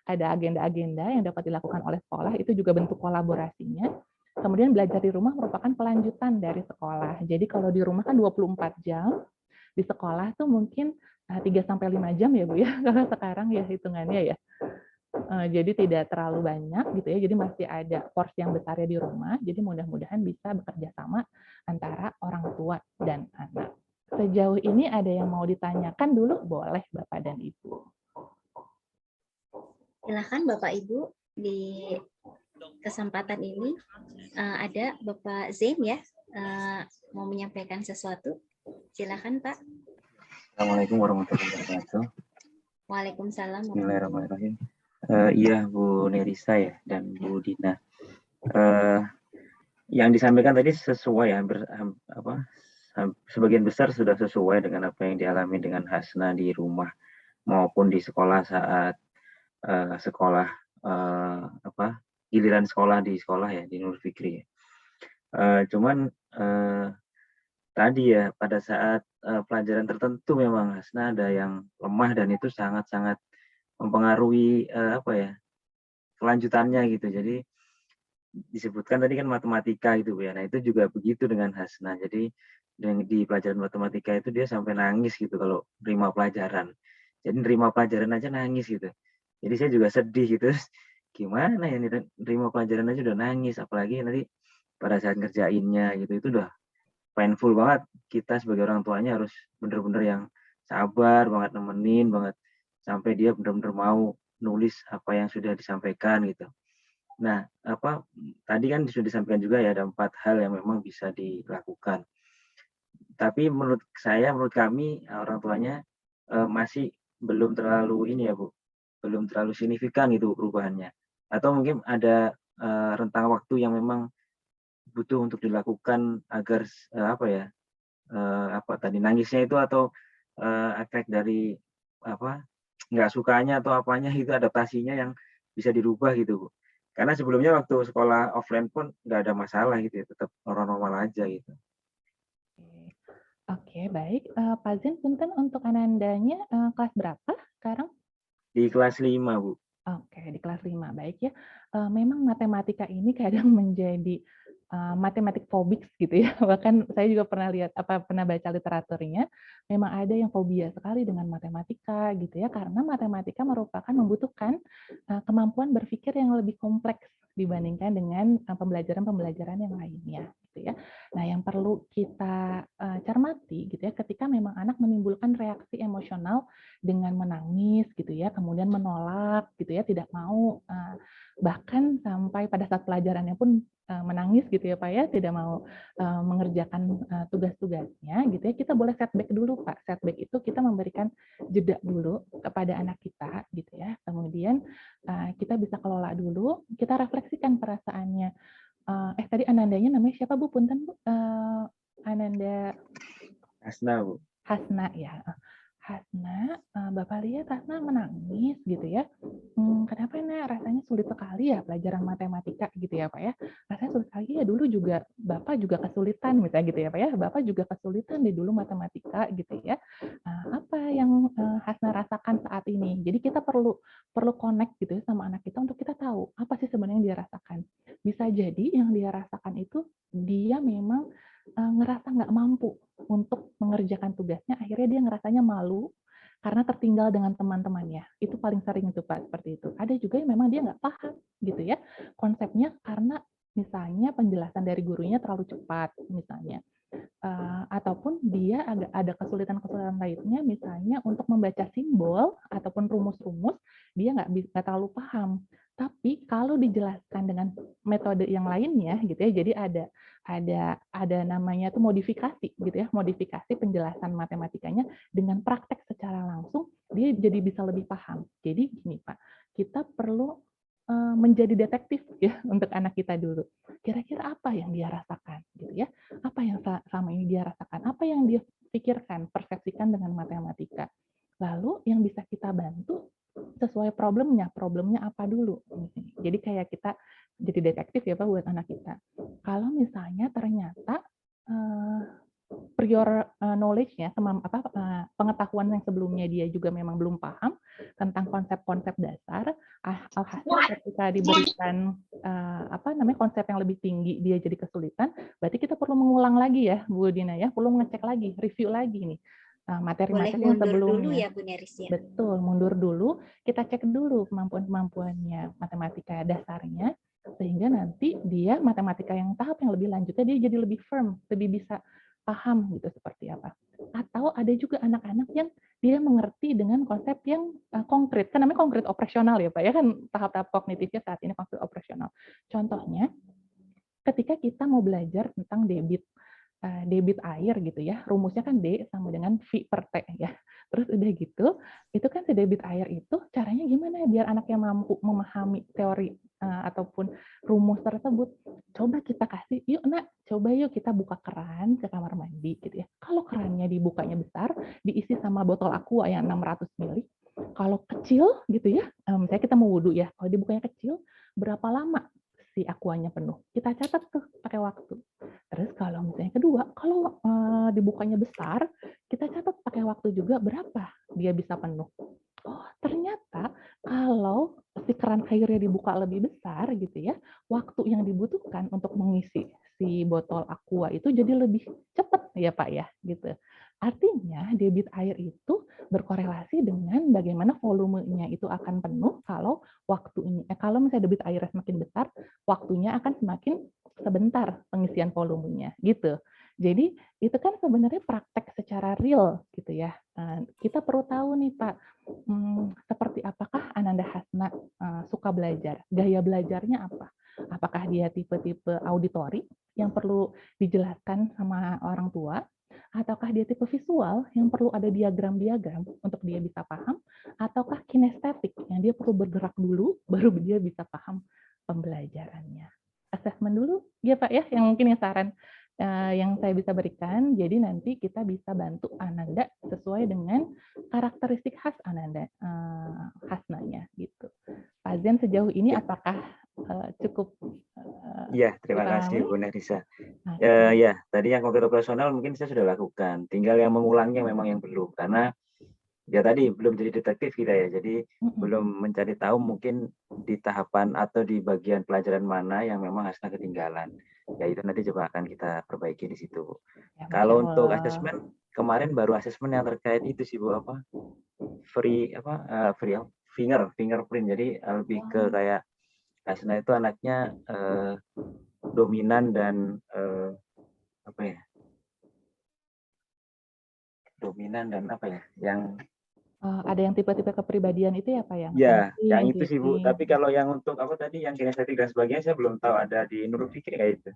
Ada agenda-agenda yang dapat dilakukan oleh sekolah, itu juga bentuk kolaborasinya. Kemudian belajar di rumah merupakan kelanjutan dari sekolah. Jadi kalau di rumah kan 24 jam, di sekolah tuh mungkin 3-5 jam ya Bu ya, kalau sekarang ya hitungannya ya. Jadi tidak terlalu banyak gitu ya, jadi masih ada porsi yang besarnya di rumah, jadi mudah-mudahan bisa bekerja sama antara orang tua dan anak. Sejauh ini ada yang mau ditanyakan dulu, boleh Bapak dan Ibu. Silakan Bapak Ibu, di kesempatan ini ada Bapak Zain ya, mau menyampaikan sesuatu. Silakan Pak. Assalamualaikum warahmatullahi wabarakatuh. Waalaikumsalam. Bismillahirrahmanirrahim. Iya Bu Nerisa ya dan Bu Dina. Yang disampaikan tadi sesuai sebagian besar sudah sesuai dengan apa yang dialami dengan Hasna di rumah maupun di sekolah saat giliran sekolah di sekolah ya di Nurul Fikri ya. Cuman tadi ya pada saat pelajaran tertentu memang Hasna ada yang lemah dan itu sangat-sangat mempengaruhi kelanjutannya gitu. Jadi disebutkan tadi kan matematika gitu ya. Nah itu juga begitu dengan Hasna. Jadi di pelajaran matematika itu dia sampai nangis gitu kalau nerima pelajaran. Jadi nerima pelajaran aja nangis gitu. Jadi saya juga sedih gitu. Gimana ya nerima pelajaran aja udah nangis, apalagi nanti pada saat ngerjainnya gitu itu udah painful banget. Kita sebagai orang tuanya harus bener-bener yang sabar banget, nemenin banget sampai dia benar-benar mau nulis apa yang sudah disampaikan gitu. Nah, tadi kan sudah disampaikan juga ya ada 4 hal yang memang bisa dilakukan. Tapi menurut kami orang tuanya masih belum terlalu ini ya Bu, belum terlalu signifikan gitu perubahannya. Atau mungkin ada rentang waktu yang memang butuh untuk dilakukan agar tadi nangisnya itu atau efek dari nggak sukanya atau apanya itu adaptasinya yang bisa dirubah gitu Bu. Karena sebelumnya waktu sekolah offline pun nggak ada masalah gitu ya, tetap normal-normal aja gitu. Oke, baik. Pak Zain, punten untuk anandanya kelas berapa sekarang? Di kelas 5 Bu. Oke, di kelas 5, baik ya. Memang matematika ini kadang menjadi matematik fobik gitu ya. Bahkan saya juga pernah baca literaturnya, memang ada yang fobia sekali dengan matematika gitu ya, karena matematika membutuhkan kemampuan berpikir yang lebih kompleks dibandingkan dengan pembelajaran-pembelajaran yang lainnya gitu ya. Nah, yang perlu kita cermati gitu ya, ketika memang anak menimbulkan reaksi emosional dengan menangis gitu ya, kemudian menolak gitu ya, tidak mau, bahkan sampai pada saat pelajarannya pun menangis gitu ya Pak ya, tidak mau mengerjakan tugas-tugasnya gitu ya, kita boleh setback dulu Pak. Setback itu kita memberikan jeda dulu kepada anak kita gitu ya. Kemudian kita bisa kelola dulu, kita refleksikan perasaannya. Tadi anandanya namanya siapa Bu? Punten Bu. Ananda Hasna Bu. Hasna ya. Hasna, Bapak lihat Hasna menangis gitu ya. Kenapa Nak? Rasanya sulit sekali ya pelajaran matematika gitu ya Pak ya. Rasanya sulit sekali ya, dulu juga Bapak juga kesulitan misalnya gitu ya Pak ya. Bapak juga kesulitan di dulu matematika gitu ya. Apa yang Hasna rasakan saat ini? Jadi kita perlu connect gitu ya sama anak kita untuk kita tahu apa sih sebenarnya yang dia rasakan. Bisa jadi yang dia rasakan itu dia memang ngerasa nggak mampu untuk mengerjakan tugasnya, akhirnya dia ngerasanya malu karena tertinggal dengan teman-temannya. Itu paling sering itu Pak, seperti itu. Ada juga yang memang dia nggak paham gitu ya konsepnya karena misalnya penjelasan dari gurunya terlalu cepat misalnya. Ataupun dia ada kesulitan-kesulitan lainnya misalnya untuk membaca simbol ataupun rumus-rumus dia nggak terlalu paham. Tapi kalau dijelaskan dengan metode yang lainnya gitu ya, jadi ada namanya tuh modifikasi gitu ya, modifikasi penjelasan matematikanya dengan praktek secara langsung dia jadi bisa lebih paham. Jadi gini Pak, kita perlu menjadi detektif ya untuk anak kita dulu. Kira-kira apa yang dia rasakan gitu ya? Apa yang selama ini dia rasakan? Apa yang dia pikirkan, persepsikan dengan matematika? Lalu yang bisa kita bantu sesuai problemnya apa dulu. Jadi kayak kita jadi detektif ya Pak buat anak kita. Kalau misalnya ternyata prior knowledge-nya, pengetahuan yang sebelumnya dia juga memang belum paham tentang konsep-konsep dasar, alhasil ketika diberikan konsep yang lebih tinggi dia jadi kesulitan, berarti kita perlu mengulang lagi ya Bu Dina ya, perlu ngecek lagi, review lagi nih materi-materi yang sebelumnya. Dulu ya Bu Neris ya. Betul, mundur dulu, kita cek dulu kemampuan-kemampuannya matematika dasarnya, sehingga nanti dia matematika yang tahap yang lebih lanjutnya dia jadi lebih firm, lebih bisa paham gitu seperti apa. Atau ada juga anak-anak yang dia mengerti dengan konsep yang konkret, kan namanya konkret operasional ya Pak ya, kan tahap-tahap kognitifnya saat ini konkret operasional. Contohnya, ketika kita mau belajar tentang debit air gitu ya, rumusnya kan D sama dengan V per T ya. Terus udah gitu, itu kan si debit air itu caranya gimana biar anaknya mampu memahami teori ataupun rumus tersebut. Coba kita kasih, yuk Nak, coba yuk kita buka keran ke kamar mandi gitu ya. Kalau kerannya dibukanya besar, diisi sama botol aqua yang 600 ml. Kalau kecil gitu ya, misalnya kita mau wudhu ya, kalau dibukanya kecil, berapa lama si aquanya penuh? Kita catat tuh pakai waktu. Terus kalau misalnya kedua, kalau dibukanya besar, kita catat pakai waktu juga berapa dia bisa penuh. Oh, ternyata kalau si keran airnya dibuka lebih besar gitu ya, waktu yang dibutuhkan untuk mengisi si botol aqua itu jadi lebih cepat ya Pak ya, gitu. Artinya debit air itu berkorelasi dengan bagaimana volumenya itu akan penuh kalau kalau misalnya debit airnya semakin besar, waktunya akan semakin sebentar pengisian volumenya gitu. Jadi itu kan sebenarnya praktek secara real gitu ya. Kita perlu tahu nih Pak, seperti apakah Ananda Hasna suka belajar? Gaya belajarnya apa? Apakah dia tipe-tipe auditori yang perlu dijelaskan sama orang tua? Ataukah dia tipe visual yang perlu ada diagram-diagram untuk dia bisa paham? Ataukah kinestetik yang dia perlu bergerak dulu baru dia bisa paham pembelajarannya? Assessment dulu ya Pak ya, yang mungkin yang saran yang saya bisa berikan. Jadi nanti kita bisa bantu Ananda sesuai dengan karakteristik khas Ananda, Hasnanya gitu. Pak Zen sejauh ini apakah cukup? Iya, terima kasih Bu Nerisa. Ya, tadi yang konkret operasional mungkin saya sudah lakukan. Tinggal yang mengulangnya memang yang belum, karena ya tadi belum jadi detektif kita ya. Jadi belum mencari tahu mungkin di tahapan atau di bagian pelajaran mana yang memang Hasna ketinggalan. Ya itu nanti coba akan kita perbaiki di situ. Ya, kalau untuk asesmen kemarin baru asesmen yang terkait itu sih Bu fingerprint. Jadi lebih ke kayak Hasna itu anaknya dominan dan yang ada yang tipe-tipe kepribadian itu ya Pak yang? Ya, yang itu sih Bu. Tapi kalau yang untuk tadi yang kinestetik dan sebagainya saya belum tahu ada di Nurul Fikri kayak itu.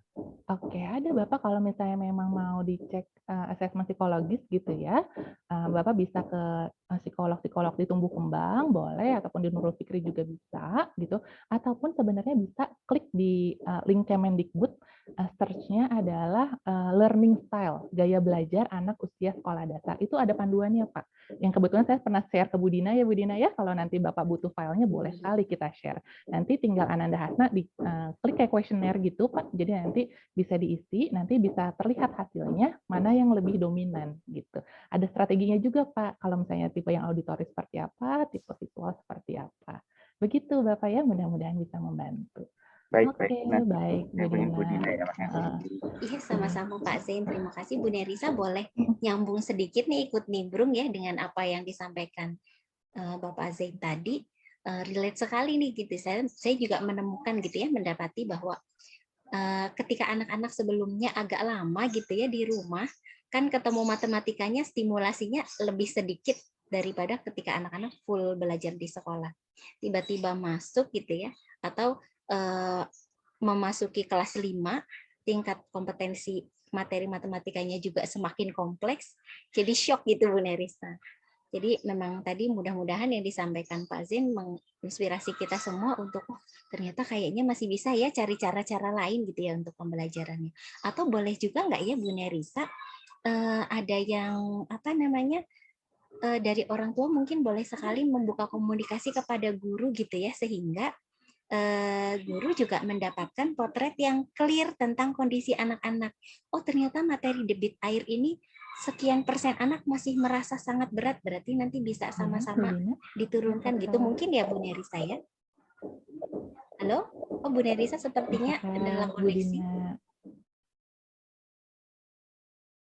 Oke, ada Bapak kalau misalnya memang mau dicek asesmen psikologis gitu ya, Bapak bisa ke psikolog-psikolog di tumbuh kembang boleh, ataupun di Nurul Fikri juga bisa gitu, ataupun sebenarnya bisa klik di link Kemendikbud search-nya adalah learning style, gaya belajar anak usia sekolah dasar. Itu ada panduannya, Pak. Yang kebetulan saya pernah share ke Bu Dina ya. Kalau nanti Bapak butuh filenya, boleh sekali kita share. Nanti tinggal Ananda Hasna klik kayak kuesioner gitu, Pak. Jadi nanti bisa diisi, nanti bisa terlihat hasilnya mana yang lebih dominan gitu. Ada strateginya juga, Pak. Kalau misalnya tipe yang auditory seperti apa, tipe visual seperti apa. Begitu, Bapak ya. Mudah-mudahan bisa membantu. Oke, baik, Bu Dina. Iya, sama-sama Pak Zain. Terima kasih. Bu Nerisa boleh nyambung sedikit nih, ikut nimbrung ya dengan apa yang disampaikan Bapak Zain tadi. Relate sekali nih gitu. Saya juga menemukan gitu ya, mendapati bahwa ketika anak-anak sebelumnya agak lama gitu ya di rumah, kan ketemu matematikanya stimulasinya lebih sedikit daripada ketika anak-anak full belajar di sekolah. Tiba-tiba masuk gitu ya, atau memasuki kelas 5, tingkat kompetensi materi matematikanya juga semakin kompleks, jadi shock gitu Bu Nerisa. Jadi memang tadi mudah-mudahan yang disampaikan Pak Zain menginspirasi kita semua untuk ternyata kayaknya masih bisa ya cari cara-cara lain gitu ya untuk pembelajarannya. Atau boleh juga nggak ya Bu Nerisa, ada yang apa namanya, dari orang tua mungkin boleh sekali membuka komunikasi kepada guru gitu ya, sehingga guru juga mendapatkan potret yang clear tentang kondisi anak-anak. Oh, ternyata materi debit air ini sekian persen anak masih merasa sangat berat, berarti nanti bisa sama-sama diturunkan gitu. Mungkin ya Bu Nerisa ya. Halo? Oh, Bu Nerisa sepertinya dalam koneksi.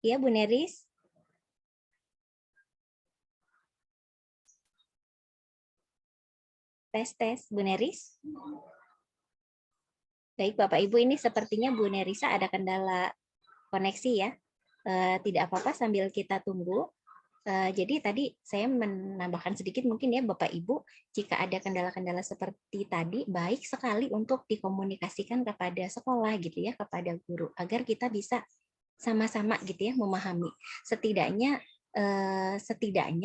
Iya, Bu Neris. Tes, Bu Neris. Baik, Bapak Ibu, ini sepertinya Bu Nerisa ada kendala koneksi ya. Tidak apa-apa sambil kita tunggu. Jadi tadi saya menambahkan sedikit mungkin ya Bapak Ibu, jika ada kendala-kendala seperti tadi, baik sekali untuk dikomunikasikan kepada sekolah gitu ya, kepada guru, agar kita bisa sama-sama gitu ya memahami. Setidaknya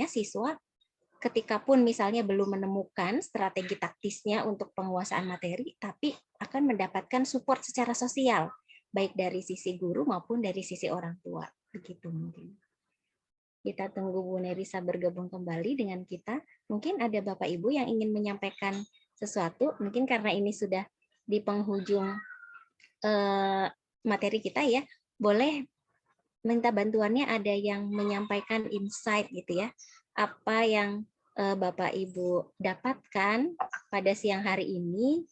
siswa ketika pun misalnya belum menemukan strategi taktisnya untuk penguasaan materi, tapi akan mendapatkan support secara sosial, baik dari sisi guru maupun dari sisi orang tua. Begitu mungkin. Kita tunggu Bu Nerisa bergabung kembali dengan kita. Mungkin ada Bapak Ibu yang ingin menyampaikan sesuatu, mungkin karena ini sudah di penghujung materi kita ya, boleh minta bantuannya, ada yang menyampaikan insight gitu ya, apa yang Bapak Ibu dapatkan pada siang hari ini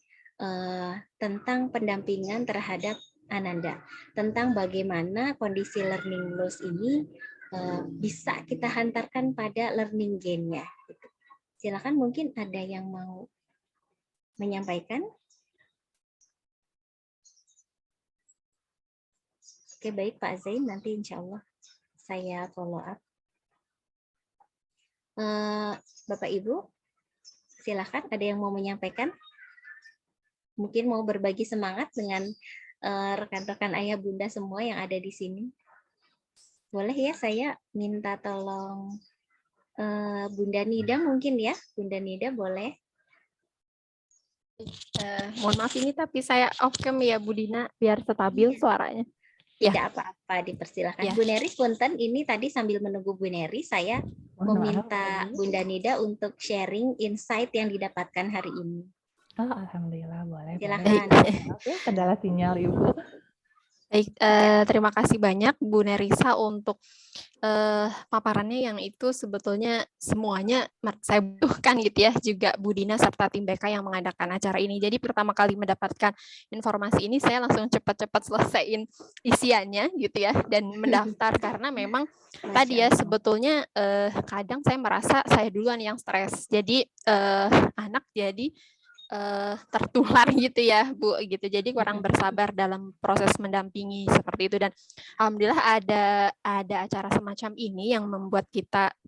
tentang pendampingan terhadap Ananda, tentang bagaimana kondisi learning loss ini bisa kita hantarkan pada learning gain-nya. Silakan, mungkin ada yang mau menyampaikan. Oke, baik Pak Zain, nanti insya Allah saya follow up. Bapak Ibu, silakan, ada yang mau menyampaikan? Mungkin mau berbagi semangat dengan rekan-rekan ayah bunda semua yang ada di sini. Boleh ya, saya minta tolong Bunda Nida mungkin ya. Bunda Nida boleh. Mohon maaf ini tapi saya off cam ya Bu Dina biar stabil suaranya. Tidak apa-apa, dipersilakan. Ya. Bu Neris, punten, ini tadi sambil menunggu Bu Neris, saya meminta Bunda Nida untuk sharing insight yang didapatkan hari ini. Oh, alhamdulillah, boleh. Silakan. Oke, kendala sinyal Ibu. Baik, terima kasih banyak Bu Nerisa untuk paparannya yang itu sebetulnya semuanya saya butuhkan gitu ya, juga Bu Dina serta tim BK yang mengadakan acara ini. Jadi pertama kali mendapatkan informasi ini saya langsung cepat-cepat selesaiin isiannya gitu ya, dan mendaftar karena memang tadi ya sebetulnya kadang saya merasa saya duluan yang stres. Jadi anak jadi tertular gitu ya Bu gitu, jadi kurang bersabar dalam proses mendampingi seperti itu, dan alhamdulillah ada acara semacam ini yang membuat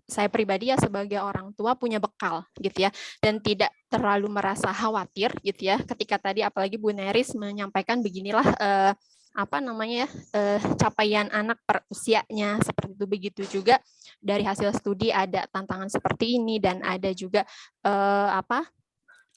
saya pribadi ya sebagai orang tua punya bekal gitu ya, dan tidak terlalu merasa khawatir gitu ya ketika tadi apalagi Bu Neris menyampaikan beginilah capaian anak per usianya seperti itu. Begitu juga dari hasil studi ada tantangan seperti ini, dan ada juga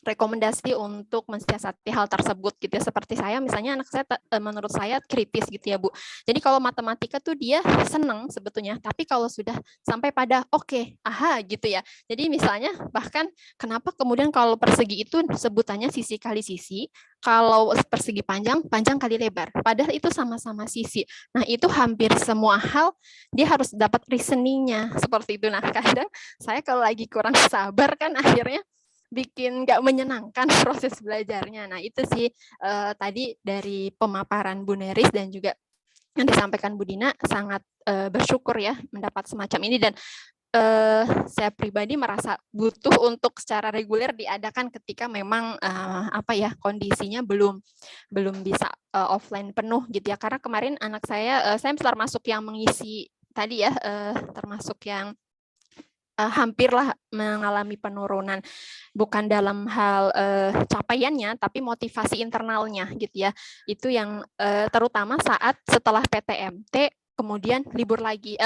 rekomendasi untuk mensiasati hal tersebut gitu ya. Seperti saya misalnya anak saya menurut saya kritis gitu ya Bu. Jadi kalau matematika tuh dia seneng sebetulnya, tapi kalau sudah sampai pada oke, aha gitu ya. Jadi misalnya bahkan kenapa kemudian kalau persegi itu sebutannya sisi kali sisi, kalau persegi panjang, panjang kali lebar. Padahal itu sama-sama sisi. Nah itu hampir semua hal dia harus dapat reasoningnya seperti itu. Nah kadang saya kalau lagi kurang sabar kan akhirnya bikin nggak menyenangkan proses belajarnya. Nah itu sih tadi dari pemaparan Bu Neris dan juga yang disampaikan Bu Dina, sangat bersyukur ya mendapat semacam ini, dan saya pribadi merasa butuh untuk secara reguler diadakan ketika memang kondisinya belum bisa offline penuh gitu ya. Karena kemarin anak saya termasuk yang mengisi tadi ya, termasuk yang hampirlah mengalami penurunan, bukan dalam hal capaiannya, tapi motivasi internalnya gitu ya. Itu yang terutama saat setelah PTMT, kemudian libur lagi,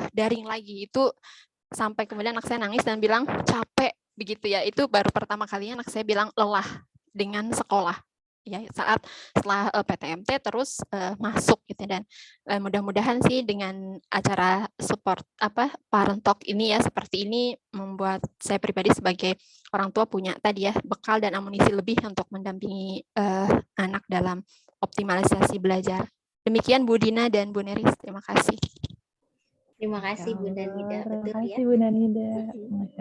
daring lagi, itu sampai kemudian anak saya nangis dan bilang capek begitu ya. Itu baru pertama kalinya anak saya bilang lelah dengan sekolah. Ya, saat setelah PTMT terus masuk gitu, dan mudah-mudahan sih dengan acara support parent talk ini ya seperti ini membuat saya pribadi sebagai orang tua punya tadi ya bekal dan amunisi lebih untuk mendampingi anak dalam optimalisasi belajar. Demikian Bu Dina dan Bu Neris, terima kasih. Terima kasih Bunda Nida, betul ya. Terima kasih Bunda Nida.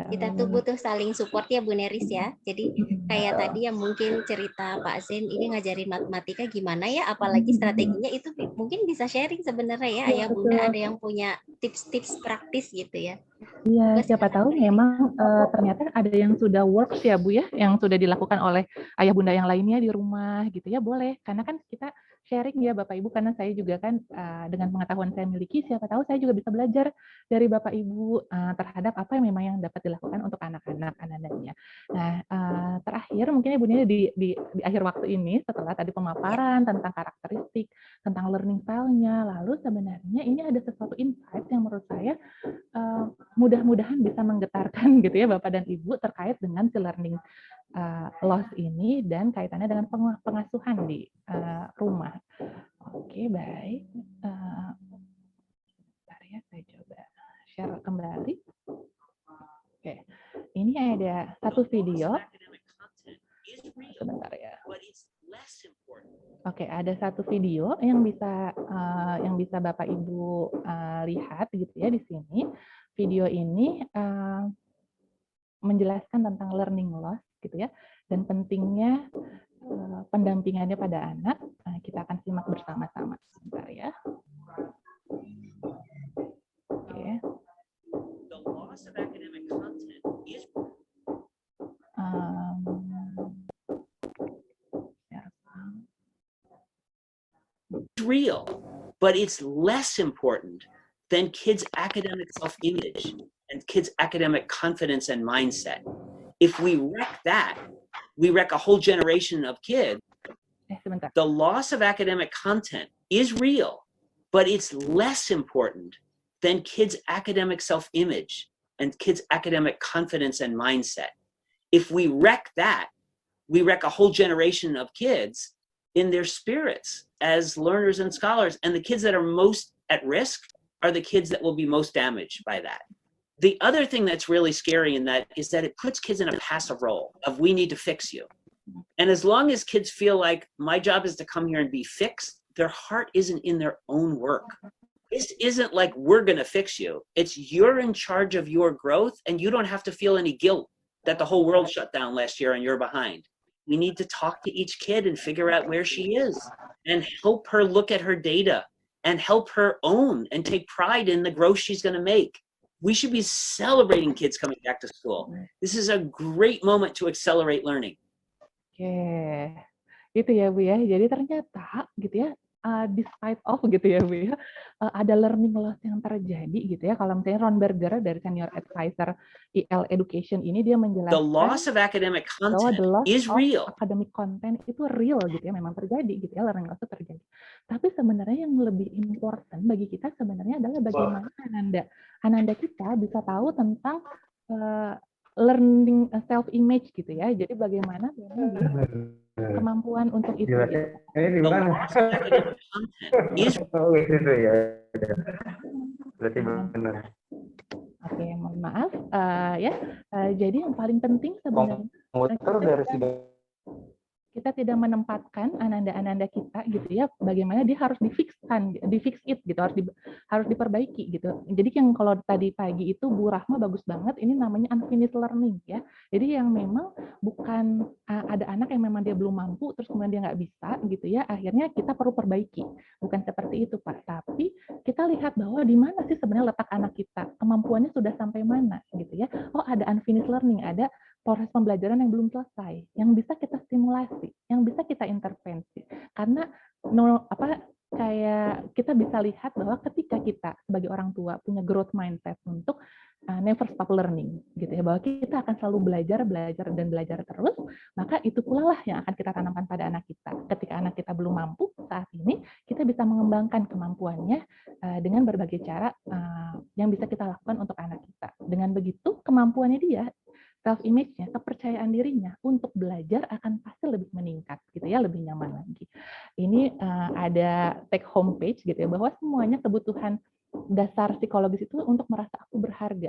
Kita tuh butuh saling support ya Bu Neris ya. Jadi kayak tadi yang mungkin cerita Pak Zen ini ngajarin matematika gimana ya, apalagi strateginya itu mungkin bisa sharing sebenarnya ya, ayah bunda ada yang punya tips-tips praktis gitu ya. Iya, siapa tahu memang ternyata ada yang sudah works ya Bu ya, yang sudah dilakukan oleh ayah bunda yang lainnya di rumah gitu ya, boleh. Karena kan kita sharing ya Bapak Ibu, karena saya juga kan dengan pengetahuan saya miliki, siapa tahu saya juga bisa belajar dari Bapak Ibu terhadap apa yang memang yang dapat dilakukan untuk anak-anak anandanya. Nah, terakhir mungkin Ibu Nia di akhir waktu ini, setelah tadi pemaparan tentang karakteristik, tentang learning style-nya, lalu sebenarnya ini ada sesuatu insight yang menurut saya mudah-mudahan bisa menggetarkan gitu ya Bapak dan Ibu terkait dengan si learning loss ini dan kaitannya dengan pengasuhan di rumah. Oke, baik. Bentar ya, saya coba share kembali. Oke, ini ada satu video. Sebentar ya. Oke, ada satu video yang bisa Bapak Ibu lihat gitu ya di sini. Video ini menjelaskan tentang learning loss gitu ya, dan pentingnya pendampingannya pada anak. Kita akan simak bersama-sama. Sebentar ya. Oke. Real, but it's less important than kids' academic self-image and kids' academic confidence and mindset. If we wreck that, we wreck a whole generation of kids. The loss of academic content is real, but it's less important than kids' academic self-image and kids' academic confidence and mindset. If we wreck that, we wreck a whole generation of kids in their spirits as learners and scholars. And the kids that are most at risk are the kids that will be most damaged by that. The other thing that's really scary in that is that it puts kids in a passive role of we need to fix you. And as long as kids feel like my job is to come here and be fixed, their heart isn't in their own work. This isn't like we're going to fix you. It's you're in charge of your growth and you don't have to feel any guilt that the whole world shut down last year and you're behind. We need to talk to each kid and figure out where she is and help her look at her data and help her own and take pride in the growth she's going to make. We should be celebrating kids coming back to school. This is a great moment to accelerate learning. Oke, itu ya Bu ya. Jadi ternyata gitu ya, despite of gitu ya Bu ya, ada learning loss yang terjadi gitu ya. Kalau misalnya Ron Berger dari Senior Advisor EL Education ini dia menjelaskan the loss of academic content is real. Academic content itu real gitu ya, memang terjadi gitu ya, learning loss itu terjadi. Tapi sebenarnya yang lebih important bagi kita sebenarnya adalah bagaimana Ananda kita bisa tahu tentang learning self image gitu ya. Jadi bagaimana memang dia kemampuan untuk itu. Gitu. The lost academic content is Itu ya. Berarti benar. Oke, mohon maaf ya. Jadi yang paling penting sebenarnya kita tidak menempatkan ananda-ananda kita gitu ya, bagaimana dia harus di-fix it gitu, harus diperbaiki gitu. Jadi yang kalau tadi pagi itu Bu Rahma bagus banget, ini namanya unfinished learning ya. Jadi yang memang bukan ada anak yang memang dia belum mampu terus kemudian dia nggak bisa gitu ya, akhirnya kita perlu perbaiki. Bukan seperti itu Pak, tapi kita lihat bahwa di mana sih sebenarnya letak anak kita, kemampuannya sudah sampai mana gitu ya. Oh, ada unfinished learning, ada proses pembelajaran yang belum selesai, yang bisa kita stimulasi, yang bisa kita intervensi. Karena kayak kita bisa lihat bahwa ketika kita sebagai orang tua punya growth mindset untuk never stop learning, gitu ya, bahwa kita akan selalu belajar terus, maka itu pula lah yang akan kita tanamkan pada anak kita. Ketika anak kita belum mampu saat ini, kita bisa mengembangkan kemampuannya dengan berbagai cara yang bisa kita lakukan untuk anak kita. Dengan begitu, kemampuannya dia, self-image-nya, kepercayaan dirinya untuk belajar akan pasti lebih meningkat, gitu ya, lebih nyaman lagi. Ini ada take home page gitu ya, bahwa semuanya kebutuhan dasar psikologis itu untuk merasa aku berharga,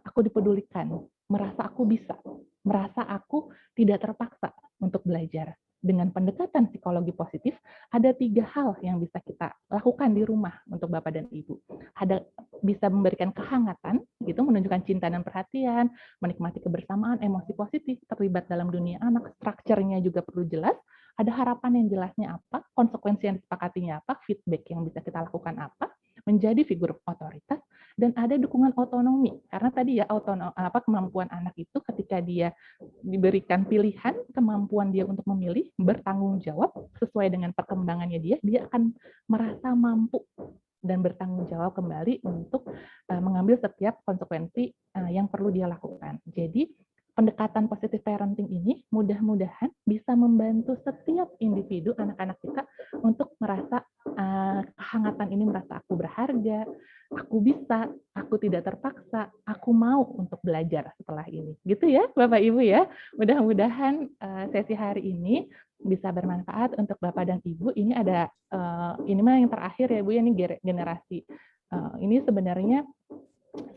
aku dipedulikan, merasa aku bisa, merasa aku tidak terpaksa untuk belajar. Dengan pendekatan psikologi positif, ada 3 hal yang bisa kita lakukan di rumah untuk Bapak dan Ibu. Ada bisa memberikan kehangatan, gitu, menunjukkan cinta dan perhatian, menikmati kebersamaan, emosi positif, terlibat dalam dunia anak, strukturnya juga perlu jelas, ada harapan yang jelasnya apa, konsekuensi yang disepakatinya apa, feedback yang bisa kita lakukan apa, menjadi figur otoritas, dan ada dukungan otonomi. Karena tadi ya kemampuan anak itu ketika dia diberikan pilihan, kemampuan dia untuk memilih, bertanggung jawab sesuai dengan perkembangannya dia akan merasa mampu dan bertanggung jawab kembali untuk mengambil setiap konsekuensi yang perlu dia lakukan. Jadi pendekatan positive parenting ini mudah-mudahan bisa membantu setiap individu anak-anak kita untuk merasa kehangatan ini, merasa aku berharga, aku bisa, aku tidak terpaksa, aku mau untuk belajar setelah ini. Gitu ya Bapak Ibu ya. Mudah-mudahan sesi hari ini bisa bermanfaat untuk Bapak dan Ibu. Ini ada ini mah yang terakhir ya Bu ya, ini generasi. Ini sebenarnya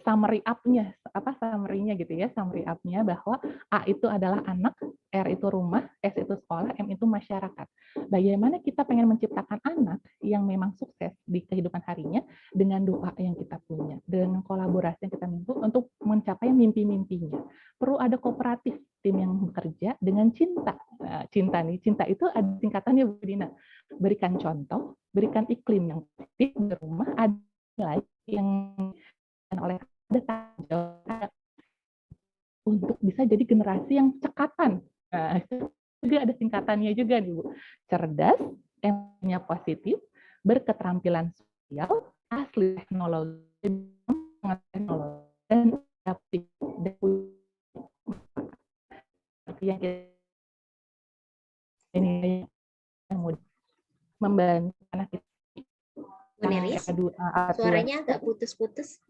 summary up-nya, summary-nya gitu ya, summary up-nya bahwa A itu adalah anak, R itu rumah, S itu sekolah, M itu masyarakat. Bagaimana kita pengen menciptakan anak yang memang sukses di kehidupan harinya dengan doa yang kita punya, dengan kolaborasi yang kita minta untuk mencapai mimpi-mimpinya. Perlu ada kooperatif, tim yang bekerja dengan cinta. Nah, cinta itu ada singkatannya Bu Dina. Berikan contoh, berikan iklim yang positif di rumah, ada nilai yang oleh ada untuk bisa jadi generasi yang cekatan. Nah, juga ada singkatannya juga nih Bu. Cerdas, emosinya positif, berketerampilan sosial, asli teknologi, dan adaptif. Yang ini yang mudah membantu anak kita. Bu Neris, suaranya agak putus-putus.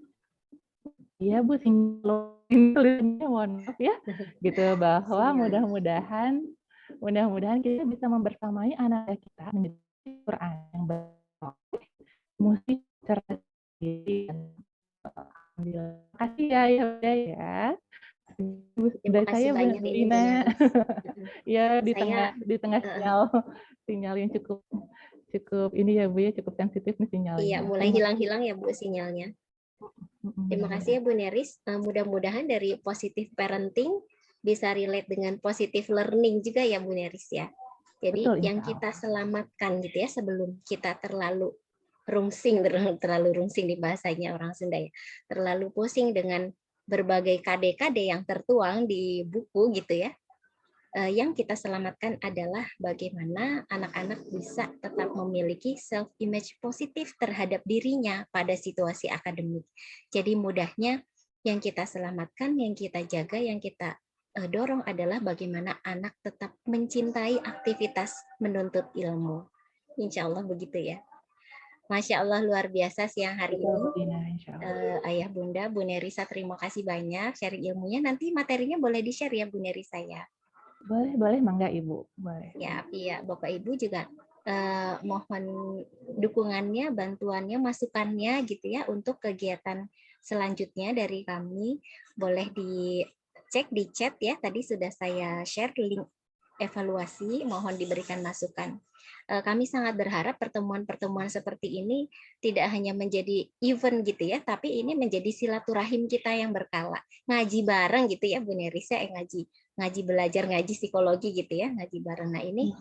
Iya Bu, sinyalnya mohon maaf ya, gitu, bahwa mudah-mudahan kita bisa membersamai anak kita menjadi Quran yang baik, mesti cerdas diri. Terima kasih ya. Dari saya Bu Dina, ya di tengah sinyal yang cukup ini ya Bu ya, cukup sensitif nih sinyalnya. Iya, mulai hilang-hilang ya Bu sinyalnya. Terima kasih ya Bu Neris. Mudah-mudahan dari positive parenting bisa relate dengan positive learning juga ya Bu Neris ya. Jadi betul, yang kita selamatkan gitu ya sebelum kita terlalu rungsing di bahasanya orang Sunda ya. Terlalu pusing dengan berbagai kade-kade yang tertuang di buku gitu ya. Yang kita selamatkan adalah bagaimana anak-anak bisa tetap memiliki self-image positif terhadap dirinya pada situasi akademik. Jadi mudahnya yang kita selamatkan, yang kita jaga, yang kita dorong adalah bagaimana anak tetap mencintai aktivitas menuntut ilmu. Insya Allah begitu ya. Masya Allah luar biasa siang hari Betul, ini. Bu Dina, insya Allah. Ayah Bunda, Bu Nerisa terima kasih banyak sharing ilmunya. Nanti materinya boleh di-share ya Bu Nerisa ya. Boleh, mangga Ibu. Boleh. Ya, iya Bapak Ibu juga mohon dukungannya, bantuannya, masukannya gitu ya untuk kegiatan selanjutnya dari kami. Boleh dicek di chat ya. Tadi sudah saya share link evaluasi, mohon diberikan masukan. Kami sangat berharap pertemuan-pertemuan seperti ini tidak hanya menjadi event gitu ya, tapi ini menjadi silaturahim kita yang berkala. Ngaji bareng gitu ya Bu Nerisa, ngaji belajar ngaji psikologi gitu ya, ngaji bareng. Nah ini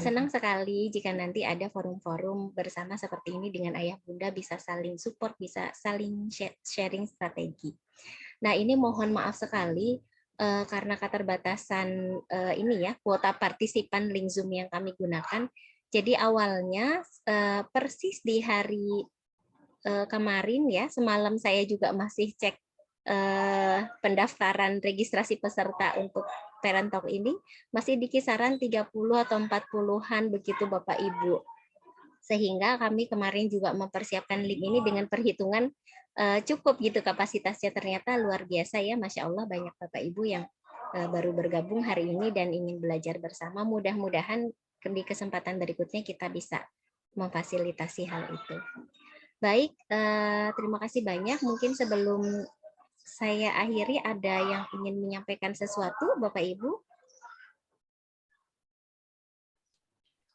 senang sekali jika nanti ada forum-forum bersama seperti ini dengan Ayah Bunda bisa saling support, bisa saling sharing strategi. Nah ini mohon maaf sekali karena keterbatasan ini ya kuota partisipan link Zoom yang kami gunakan. Jadi awalnya persis di hari kemarin ya, semalam saya juga masih cek pendaftaran registrasi peserta untuk Parent Talk ini masih di kisaran 30 atau 40-an begitu Bapak Ibu. Sehingga kami kemarin juga mempersiapkan link ini dengan perhitungan cukup gitu kapasitasnya, ternyata luar biasa ya, Masya Allah banyak Bapak Ibu yang baru bergabung hari ini dan ingin belajar bersama. Mudah-mudahan di kesempatan berikutnya kita bisa memfasilitasi hal itu. Baik, terima kasih banyak. Mungkin sebelum saya akhiri ada yang ingin menyampaikan sesuatu Bapak Ibu?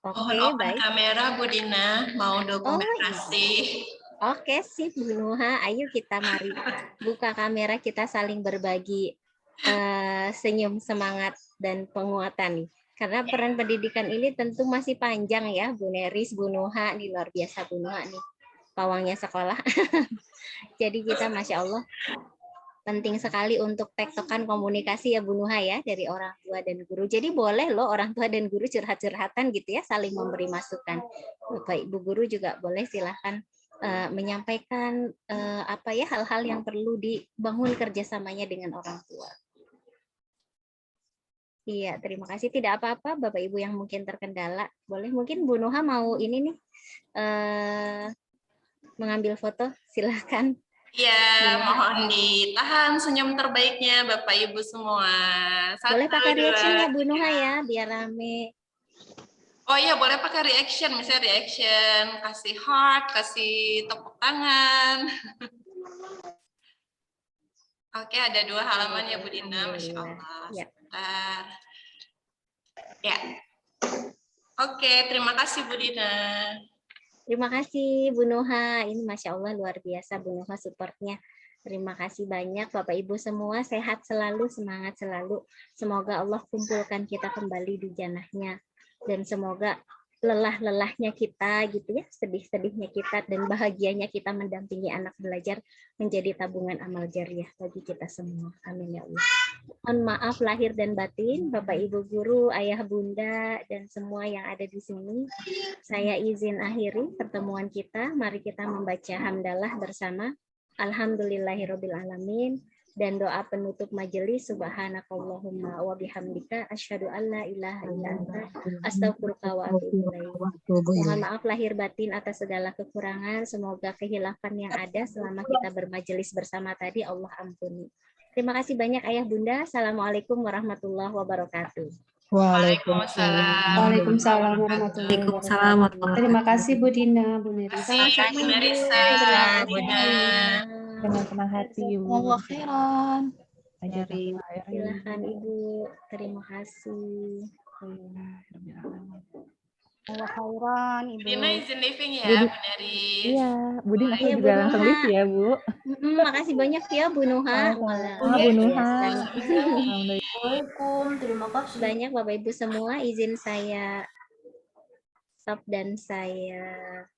Mohon open kamera Bu Dina, mau dokumentasi. Oke, sip Bu Nuha. Ayo kita mari buka kamera, kita saling berbagi senyum, semangat, dan penguatan nih. Karena peran pendidikan ini tentu masih panjang ya, Bu Neris, Bu Nuha, nih luar biasa Bu Nuha nih, pawangnya sekolah. Jadi kita Masya Allah penting sekali untuk tektokan komunikasi ya Bu Nuha ya, dari orang tua dan guru. Jadi boleh loh orang tua dan guru curhat-curhatan gitu ya, saling memberi masukan. Bapak Ibu guru juga boleh silahkan menyampaikan apa ya hal-hal yang perlu dibangun kerjasamanya dengan orang tua. Iya, terima kasih. Tidak apa-apa Bapak Ibu yang mungkin terkendala. Boleh mungkin Bu Nuha mau ini nih mengambil foto, silahkan. Ya, mohon ditahan senyum terbaiknya Bapak Ibu semua. Boleh pakai reaction ya Bu Nuha ya, biar rame. Oh iya, boleh pakai reaction, misalnya reaction, kasih heart, kasih tepuk tangan. Oke, ada 2 halaman ya Bu Dina, Masya Allah. Ya. Sebentar. Ya. Oke, terima kasih Bu Dina. Terima kasih Bu Nuha. Ini Masya Allah luar biasa Bu Nuha supportnya. Terima kasih banyak Bapak Ibu semua. Sehat selalu, semangat selalu. Semoga Allah kumpulkan kita kembali di janahnya. Dan semoga lelah-lelahnya kita gitu ya, sedih-sedihnya kita dan bahagianya kita mendampingi anak belajar menjadi tabungan amal jariah bagi kita semua. Amin ya Allah. Mohon maaf lahir dan batin Bapak Ibu guru, ayah bunda dan semua yang ada di sini. Saya izin akhiri pertemuan kita. Mari kita membaca hamdalah bersama. Alhamdulillahirabbil alamin. Dan doa penutup majelis, subhanakallahumma wa bihamdika asyhadu an la ilaha illa anta astaghfiruka wa atubu ilaik. Mohon maaf lahir batin atas segala kekurangan, semoga kehilafan yang ada selama kita bermajelis bersama tadi Allah ampuni. Terima kasih banyak Ayah Bunda. Assalamualaikum warahmatullahi wabarakatuh. Waalaikumsalam. Waalaikumsalam warahmatullahi wabarakatuh. Terima kasih Bu Dina, Bu Nerisa. Bu Nerisa, Bu Dina. Dengan senang hati Ibu. Allah khairan. Silakan Ibu. Terima kasih. Allah khairan Ibu. Dina izin living ya, Bu Neris. Iya, Bu Dina juga langsung live ya Bu. Makasih banyak ya Bu Nuha. Bu Nuha. Assalamualaikum. Terima kasih. Banyak Bapak Ibu semua, izin saya stop dan saya